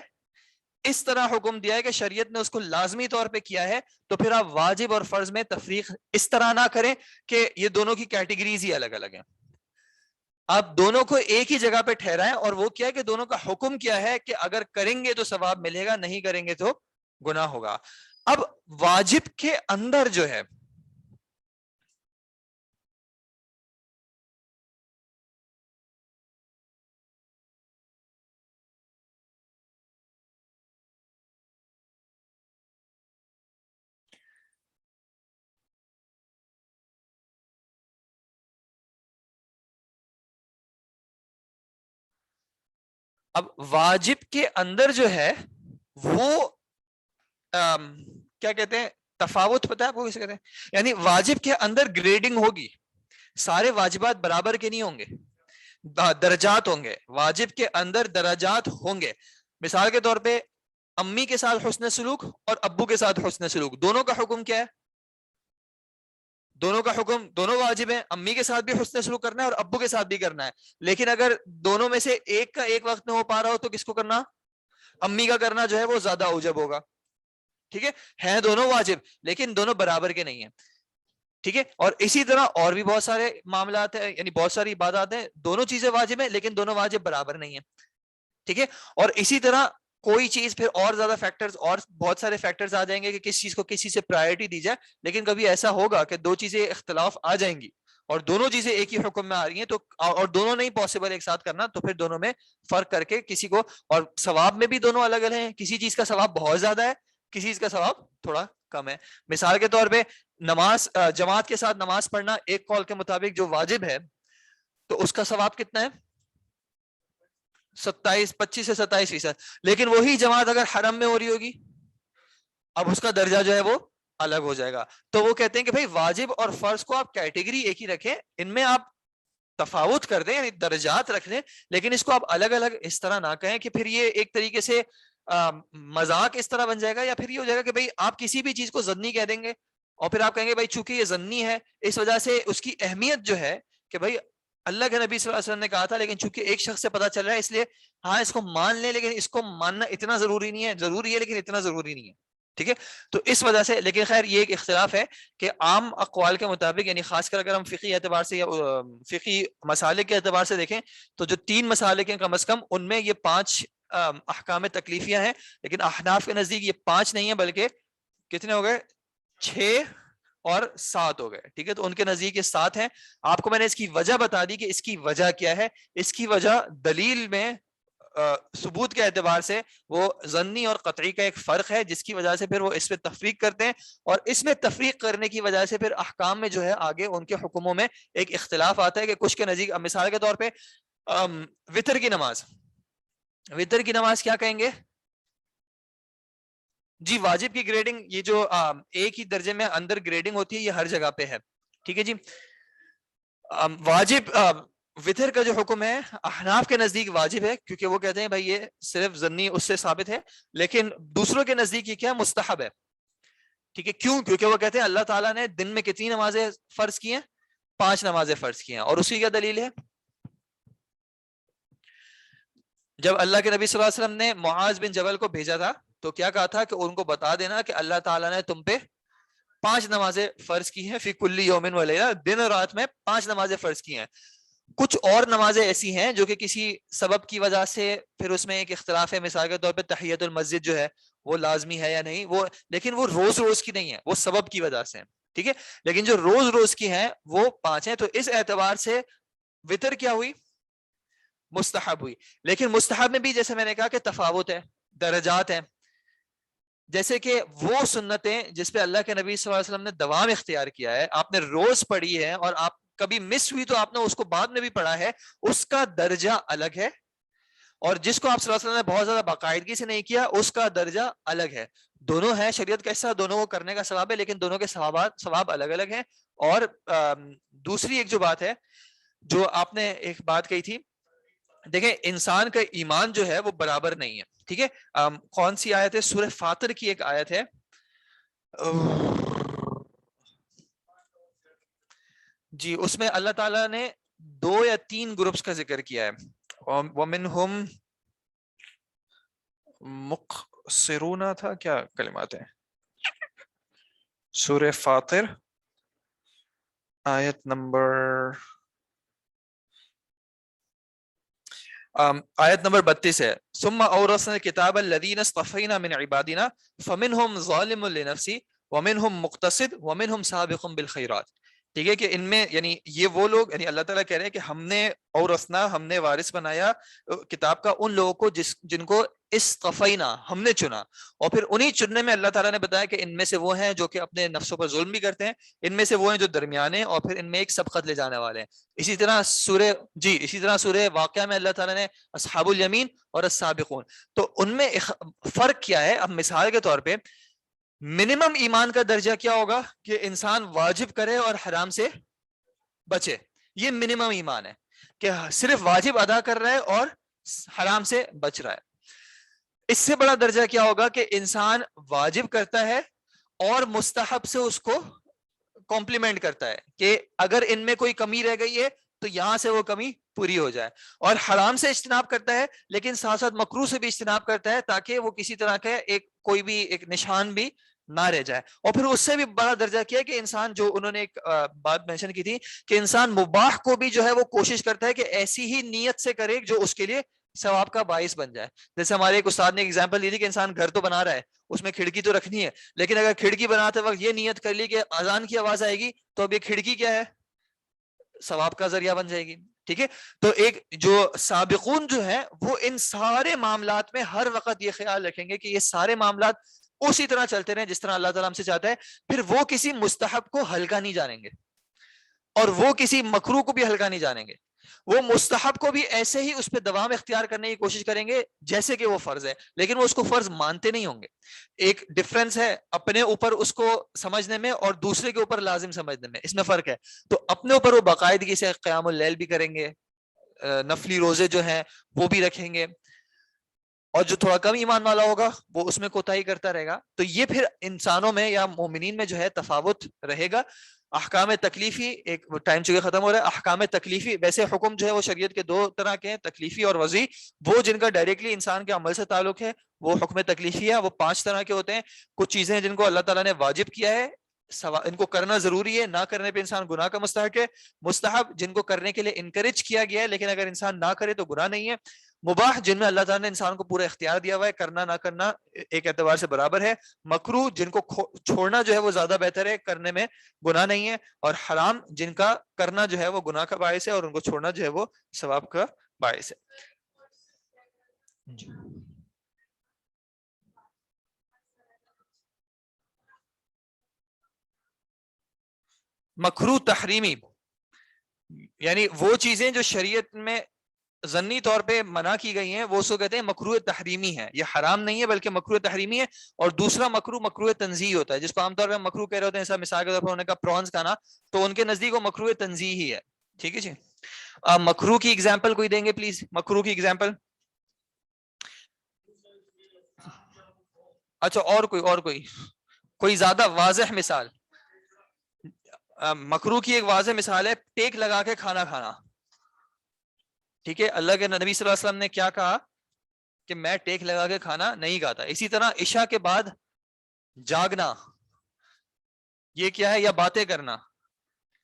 اس طرح حکم دیا ہے کہ شریعت نے اس کو لازمی طور پہ کیا ہے, تو پھر آپ واجب اور فرض میں تفریق اس طرح نہ کریں کہ یہ دونوں کی کیٹیگریز ہی الگ الگ ہیں. آپ دونوں کو ایک ہی جگہ پہ ٹھہرائیں، اور وہ کیا ہے کہ دونوں کا حکم کیا ہے کہ اگر کریں گے تو ثواب ملے گا، نہیں کریں گے تو گناہ ہوگا۔ اب واجب کے اندر جو ہے، اب واجب کے اندر جو ہے وہ کیا کہتے ہیں، تفاوت پتہ ہے آپ کو کسے کہتے ہیں؟ یعنی واجب کے اندر گریڈنگ ہوگی، سارے واجبات برابر کے نہیں ہوں گے، درجات ہوں گے، واجب کے اندر درجات ہوں گے۔ مثال کے طور پہ امی کے ساتھ حسن سلوک اور ابو کے ساتھ حسن سلوک، دونوں کا حکم کیا ہے؟ دونوں کا حکم، دونوں واجب ہیں، امی کے ساتھ بھی حسن سلوک کرنا ہے اور ابو کے ساتھ بھی کرنا ہے، لیکن اگر دونوں میں سے ایک کا ایک وقت میں ہو پا رہا ہو تو کس کو کرنا؟ امی کا کرنا جو ہے وہ زیادہ اوجب ہوگا، ٹھیک ہے؟ ہیں دونوں واجب لیکن دونوں برابر کے نہیں ہیں، ٹھیک ہے؟ اور اسی طرح اور بھی بہت سارے معاملات ہیں، یعنی بہت ساری عبادات ہیں، دونوں چیزیں واجب ہیں لیکن دونوں واجب برابر نہیں ہیں، ٹھیک ہے؟ اور اسی طرح کوئی چیز پھر اور زیادہ فیکٹرز اور بہت سارے فیکٹرز آ جائیں گے کہ کس چیز کو کسی سے پرائرٹی دی جائے، لیکن کبھی ایسا ہوگا کہ دو چیزیں اختلاف آ جائیں گی اور دونوں چیزیں ایک ہی حکم میں آ رہی ہیں تو، اور دونوں نہیں پاسبل ایک ساتھ کرنا، تو پھر دونوں میں فرق کر کے کسی کو، اور ثواب میں بھی دونوں الگ الگ ہیں، کسی چیز کا ثواب بہت زیادہ ہے، کسی چیز کا ثواب تھوڑا کم ہے۔ مثال کے طور پہ نماز، جماعت کے ساتھ نماز پڑھنا ایک قول کے مطابق جو واجب ہے تو اس کا ثواب کتنا ہے؟ 25 سے 27%، لیکن وہی جماعت اگر حرم میں ہو رہی ہوگی، اب اس کا درجہ جو ہے وہ الگ ہو جائے گا۔ تو وہ کہتے ہیں کہ بھائی واجب اور فرض کو آپ کیٹیگری ایک ہی رکھیں، ان میں آپ تفاوت کر دیں یعنی درجات رکھ دیں، لیکن اس کو آپ الگ الگ اس طرح نہ کہیں کہ پھر یہ ایک طریقے سے مذاق اس طرح بن جائے گا، یا پھر یہ ہو جائے گا کہ بھائی آپ کسی بھی چیز کو ضنی کہہ دیں گے اور پھر آپ کہیں گے بھائی چونکہ یہ ضنی ہے اس وجہ سے اس کی اہمیت جو ہے کہ بھائی اللہ کے نبی صلی اللہ علیہ وسلم نے کہا تھا لیکن چونکہ ایک شخص سے پتا چل رہا ہے اس لیے ہاں اس کو مان لیں، لیکن اس کو ماننا اتنا ضروری نہیں ہے، ضروری ہے لیکن اتنا ضروری نہیں ہے، ٹھیک ہے؟ تو اس وجہ سے، لیکن خیر یہ ایک اختلاف ہے کہ عام اقوال کے مطابق، یعنی خاص کر اگر ہم فقہی اعتبار سے یا فقہی مسالک کے اعتبار سے دیکھیں تو جو 3 مسالک ہیں کم از کم ان میں یہ 5 احکام تکلیفیاں ہیں، لیکن احناف کے نزدیک یہ 5 نہیں ہے بلکہ کتنے ہو گئے؟ 6 اور 7 ہو گئے، ٹھیک ہے؟ تو ان کے نزدیک یہ 7 ہیں۔ آپ کو میں نے اس کی وجہ بتا دی کہ اس کی وجہ کیا ہے، اس کی وجہ دلیل میں ثبوت کے اعتبار سے وہ ظنی اور قطعی کا ایک فرق ہے، جس کی وجہ سے پھر وہ اس پہ تفریق کرتے ہیں، اور اس میں تفریق کرنے کی وجہ سے پھر احکام میں جو ہے آگے ان کے حکموں میں ایک اختلاف آتا ہے کہ کچھ کے نزدیک، مثال کے طور پہ وتر کی نماز، وتر کی نماز کیا کہیں گے؟ جی واجب کی گریڈنگ، یہ جو ایک ہی درجے میں اندر گریڈنگ ہوتی ہے یہ ہر جگہ پہ ہے، ٹھیک ہے جی؟ واجب وتر کا جو حکم ہے احناف کے نزدیک واجب ہے، کیونکہ وہ کہتے ہیں بھائی یہ صرف ضنی اس سے ثابت ہے، لیکن دوسروں کے نزدیک یہ کیا مستحب ہے، ٹھیک ہے؟ کیوں؟ کیونکہ وہ کہتے ہیں اللہ تعالیٰ نے دن میں کتنی نمازیں فرض کی ہیں؟ 5 نمازیں فرض کی ہیں، اور اسی کا دلیل ہے جب اللہ کے نبی صلی اللہ علیہ وسلم نے معاذ بن جبل کو بھیجا تھا تو کیا کہا تھا کہ ان کو بتا دینا کہ اللہ تعالیٰ نے تم پہ 5 نمازیں فرض کی ہیں، فی کل یوم و لیلہ، دن اور رات میں 5 نمازیں فرض کی ہیں۔ کچھ اور نمازیں ایسی ہیں جو کہ کسی سبب کی وجہ سے پھر اس میں ایک اختلاف ہے، مثال کے طور پہ تحیت المسجد جو ہے وہ لازمی ہے یا نہیں، وہ لیکن وہ روز روز کی نہیں ہے، وہ سبب کی وجہ سے، ٹھیک ہے؟ لیکن جو روز روز کی ہیں وہ 5 ہیں، تو اس اعتبار سے وتر کیا ہوئی؟ مستحب ہوئی۔ لیکن مستحب میں بھی جیسے میں نے کہا کہ تفاوت ہے، درجات ہیں، جیسے کہ وہ سنتیں جس پہ اللہ کے نبی صلی اللہ علیہ وسلم نے دوام اختیار کیا ہے، آپ نے روز پڑھی ہے اور آپ کبھی مس ہوئی تو آپ نے اس کو بعد میں بھی پڑھا ہے، اس کا درجہ الگ ہے، اور جس کو آپ صلی اللہ علیہ وسلم نے بہت زیادہ باقاعدگی سے نہیں کیا اس کا درجہ الگ ہے۔ دونوں ہیں شریعت کا حصہ، دونوں کو کرنے کا ثواب ہے، لیکن دونوں کے ثواب الگ الگ ہیں۔ اور دوسری ایک جو بات ہے، جو آپ نے ایک بات کہی تھی، دیکھیں انسان کا ایمان جو ہے وہ برابر نہیں ہے، ٹھیک ہے؟ کون سی آیت ہے؟ سورہ فاطر کی ایک آیت ہے، جی اس میں اللہ تعالیٰ نے 2 یا 3 گروپس کا ذکر کیا ہے، وَمِنْهُمْ مُقْصِرُونَ تھا، کیا کلمات ہیں؟ سورہ فاطر آیت نمبر آیت نمبر 32 ہے ثم اورثنا الکتاب الذین اصطفینا من عبادنا فمنهم ظالم لنفسه ومنهم مقتصد ومنهم سابق بالخیرات. ٹھیک ہے کہ ان میں یعنی یہ وہ لوگ یعنی اللہ تعالیٰ کہہ رہے ہیں کہ ہم نے اورثنا ہم نے وارث بنایا کتاب کا ان لوگوں کو جن کو اصطفینا ہم نے چنا. اور پھر انہی چننے میں اللہ تعالیٰ نے بتایا کہ ان میں سے وہ ہیں جو کہ اپنے نفسوں پر ظلم بھی کرتے ہیں, ان میں سے وہ ہیں جو درمیانے, اور پھر ان میں ایک سبقت لے جانے والے ہیں. اسی طرح سورہ واقعہ میں اللہ تعالیٰ نے اصحاب الیمین اور السابقون, تو ان میں فرق کیا ہے. اب مثال کے طور پہ منیمم ایمان کا درجہ کیا ہوگا کہ انسان واجب کرے اور حرام سے بچے, یہ منیمم ایمان ہے کہ صرف واجب ادا کر رہا ہے اور حرام سے بچ رہا ہے. اس سے بڑا درجہ کیا ہوگا کہ انسان واجب کرتا ہے اور مستحب سے اس کو کمپلیمنٹ کرتا ہے کہ اگر ان میں کوئی کمی رہ گئی ہے تو یہاں سے وہ کمی پوری ہو جائے, اور حرام سے اجتناب کرتا ہے لیکن ساتھ ساتھ مکروہ سے بھی اجتناب کرتا ہے تاکہ وہ کسی طرح کا کوئی بھی ایک نشان بھی نہ رہ جائے. اور پھر اس سے بھی بڑا درجہ کیا کہ انسان, جو انہوں نے ایک بات مینشن کی تھی کہ انسان مباح کو بھی جو ہے وہ کوشش کرتا ہے کہ ایسی ہی نیت سے کرے جو اس کے لیے ثواب کا باعث بن جائے. جیسے ہمارے ایک استاد نے ایگزامپل دی تھی کہ انسان گھر تو بنا رہا ہے, اس میں کھڑکی تو رکھنی ہے, لیکن اگر کھڑکی بناتے وقت یہ نیت کر لی کہ اذان کی آواز آئے گی تو اب یہ کھڑکی کیا ہے, ثواب کا ذریعہ بن جائے گی. ٹھیک ہے, تو ایک جو سابقون جو ہے وہ ان سارے معاملات میں ہر وقت یہ خیال رکھیں گے کہ یہ سارے معاملات اسی طرح چلتے رہیں جس طرح اللہ تعالیٰ ہم سے چاہتا ہے. پھر وہ کسی مستحب کو ہلکا نہیں جانیں گے اور وہ کسی مکروہ کو بھی ہلکا نہیں جانیں گے. وہ مستحب کو بھی ایسے ہی اس پہ دوام اختیار کرنے کی کوشش کریں گے جیسے کہ وہ فرض ہے, لیکن وہ اس کو فرض مانتے نہیں ہوں گے. ایک ڈفرنس ہے اپنے اوپر اس کو سمجھنے میں اور دوسرے کے اوپر لازم سمجھنے میں, اس میں فرق ہے. تو اپنے اوپر وہ باقاعدگی سے قیام اللیل بھی کریں گے, نفلی روزے جو ہیں وہ بھی رکھیں گے, اور جو تھوڑا کم ایمان والا ہوگا وہ اس میں کوتاہی کرتا رہے گا. تو یہ پھر انسانوں میں یا مومنین میں جو ہے تفاوت رہے گا. احکام تکلیفی, ایک ٹائم چکے ختم ہو رہا ہے. احکام تکلیفی ویسے حکم جو ہے وہ شریعت کے دو طرح کے ہیں, تکلیفی اور وضعی. وہ جن کا ڈائریکٹلی انسان کے عمل سے تعلق ہے وہ حکم تکلیفی ہے, وہ 5 طرح کے ہوتے ہیں. کچھ چیزیں جن کو اللہ تعالیٰ نے واجب کیا ہے, ان کو کرنا ضروری ہے, نہ کرنے پہ انسان گناہ کا مستحق ہے. مستحب جن کو کرنے کے لیے انکریج کیا گیا ہے لیکن اگر انسان نہ کرے تو گناہ نہیں ہے. مباح جن میں اللہ تعالیٰ نے انسان کو پورا اختیار دیا ہوا ہے, کرنا نہ کرنا ایک اعتبار سے برابر ہے. مکروہ جن کو چھوڑنا جو ہے وہ زیادہ بہتر ہے, کرنے میں گناہ نہیں ہے. اور حرام جن کا کرنا جو ہے وہ گناہ کا باعث ہے اور ان کو چھوڑنا جو ہے وہ ثواب کا باعث ہے. مکروہ تحریمی یعنی وہ چیزیں جو شریعت میں ضمنی طور پہ منع کی گئی ہیں وہ اس کو کہتے ہیں مکروہ تحریمی ہے. یہ حرام نہیں ہے بلکہ مکروہ تحریمی ہے. اور دوسرا مکروہ تنزیہی ہوتا ہے, جس کو عام طور پہ مکروہ کہہ رہے ہوتے ہیں. ایسا مثال کے طور پر انہوں نے کہا پرانز کھانا, تو ان کے نزدیک وہ مکروہ تنزیہی ہے. ٹھیک ہے جی. مکروہ کی ایگزامپل کوئی دیں گے پلیز, مکروہ کی ایگزامپل. اچھا اور کوئی زیادہ واضح مثال. مکروہ کی ایک واضح مثال ہے ٹیک لگا کے کھانا کھانا. ٹھیک ہے, اللہ کے نبی صلی اللہ علیہ وسلم نے کیا کہا کہ میں ٹیک لگا کے کھانا نہیں کھاتا. اسی طرح عشاء کے بعد جاگنا یہ کیا ہے, یا باتیں کرنا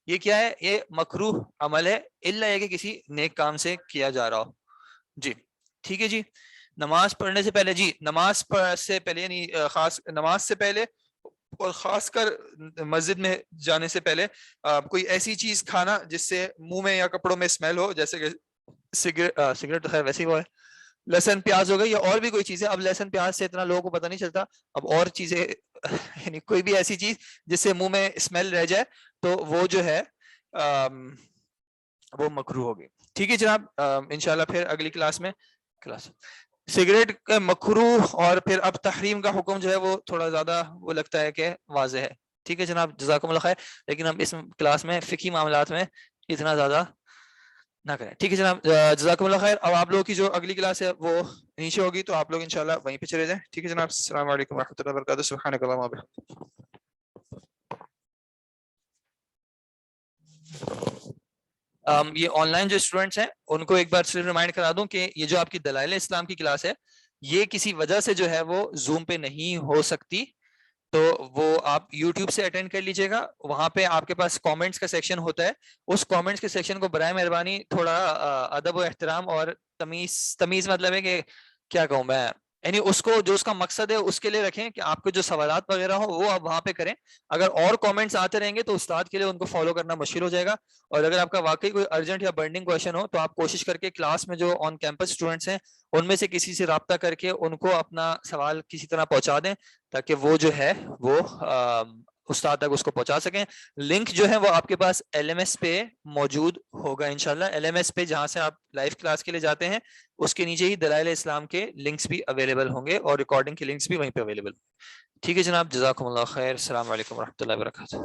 یہ کیا ہے, یہ مکروہ عمل ہے, الا یہ کہ کسی نیک کام سے کیا جا رہا ہو. جی ٹھیک ہے جی. نماز پڑھنے سے پہلے, جی نماز سے پہلے یعنی خاص نماز سے پہلے اور خاص کر مسجد میں جانے سے پہلے کوئی ایسی چیز کھانا جس سے منہ میں یا کپڑوں میں اسمیل ہو, جیسے کہ سگریٹ تو خیر ویسے ہی وہ ہے, لہسن پیاز ہو گئی یا اور بھی کوئی چیزیں. اب لہسن پیاز سے اتنا لوگوں کو پتہ نہیں چلتا, اب اور چیزیں یعنی کوئی بھی ایسی چیز جس سے منہ میں اسمیل رہ جائے تو وہ جو ہے وہ مکروہ ہوگی. ٹھیک ہے جناب, انشاءاللہ پھر اگلی کلاس میں سگریٹ کا مکروہ اور پھر اب تحریم کا حکم جو ہے وہ تھوڑا زیادہ وہ لگتا ہے کہ واضح ہے. ٹھیک ہے جناب, جزاکم اللہ خیر. لیکن ہم اس کلاس میں فقہی معاملات میں اتنا زیادہ نہ کریں. ٹھیک ہے جناب, جزاکم اللہ خیر. اب آپ لوگوں کی جو اگلی کلاس ہے وہ نیچے ہوگی تو آپ لوگ انشاءاللہ وہیں پہ چلے جائیں. ٹھیک ہے جناب, السلام علیکم ورحمۃ اللہ وبرکاتہ. سبحانک اللہم وبحمدک. یہ آن لائن جو اسٹوڈنٹس ہیں ان کو ایک بار صرف ریمائنڈ کرا دوں کہ یہ جو آپ کی دلائل اسلام کی کلاس ہے یہ کسی وجہ سے جو ہے وہ زوم پہ نہیں ہو سکتی. تو وہ آپ یوٹیوب سے اٹینڈ کر لیجیے گا. وہاں پہ آپ کے پاس کامنٹس کا سیکشن ہوتا ہے. اس کامنٹس کے سیکشن کو برائے مہربانی تھوڑا ادب و احترام اور تمیز مطلب ہے کہ کیا کہوں میں, یعنی اس کو جو اس کا مقصد ہے اس کے لیے رکھیں کہ آپ کے جو سوالات وغیرہ ہو وہ آپ وہاں پہ کریں. اگر اور کامنٹس آتے رہیں گے تو استاد کے لیے ان کو فالو کرنا مشکل ہو جائے گا. اور اگر آپ کا واقعی کوئی ارجنٹ یا برننگ کویشچن ہو تو آپ کوشش کر کے کلاس میں جو آن کیمپس اسٹوڈنٹس ہیں ان میں سے کسی سے رابطہ کر کے ان کو اپنا سوال کسی طرح پہنچا دیں تاکہ وہ جو ہے وہ استاد تک اس کو پہنچا سکیں. لنک جو ہے وہ آپ کے پاس ایل ایم ایس پہ موجود ہوگا انشاءاللہ. ایل ایم ایس پہ جہاں سے آپ لائیو کلاس کے لیے جاتے ہیں اس کے نیچے ہی دلائل اسلام کے لنکس بھی اویلیبل ہوں گے اور ریکارڈنگ کے لنکس بھی وہیں پہ اویلیبل. ٹھیک ہے جناب, جزاکم اللہ خیر. السلام علیکم ورحمۃ اللہ وبرکاتہ.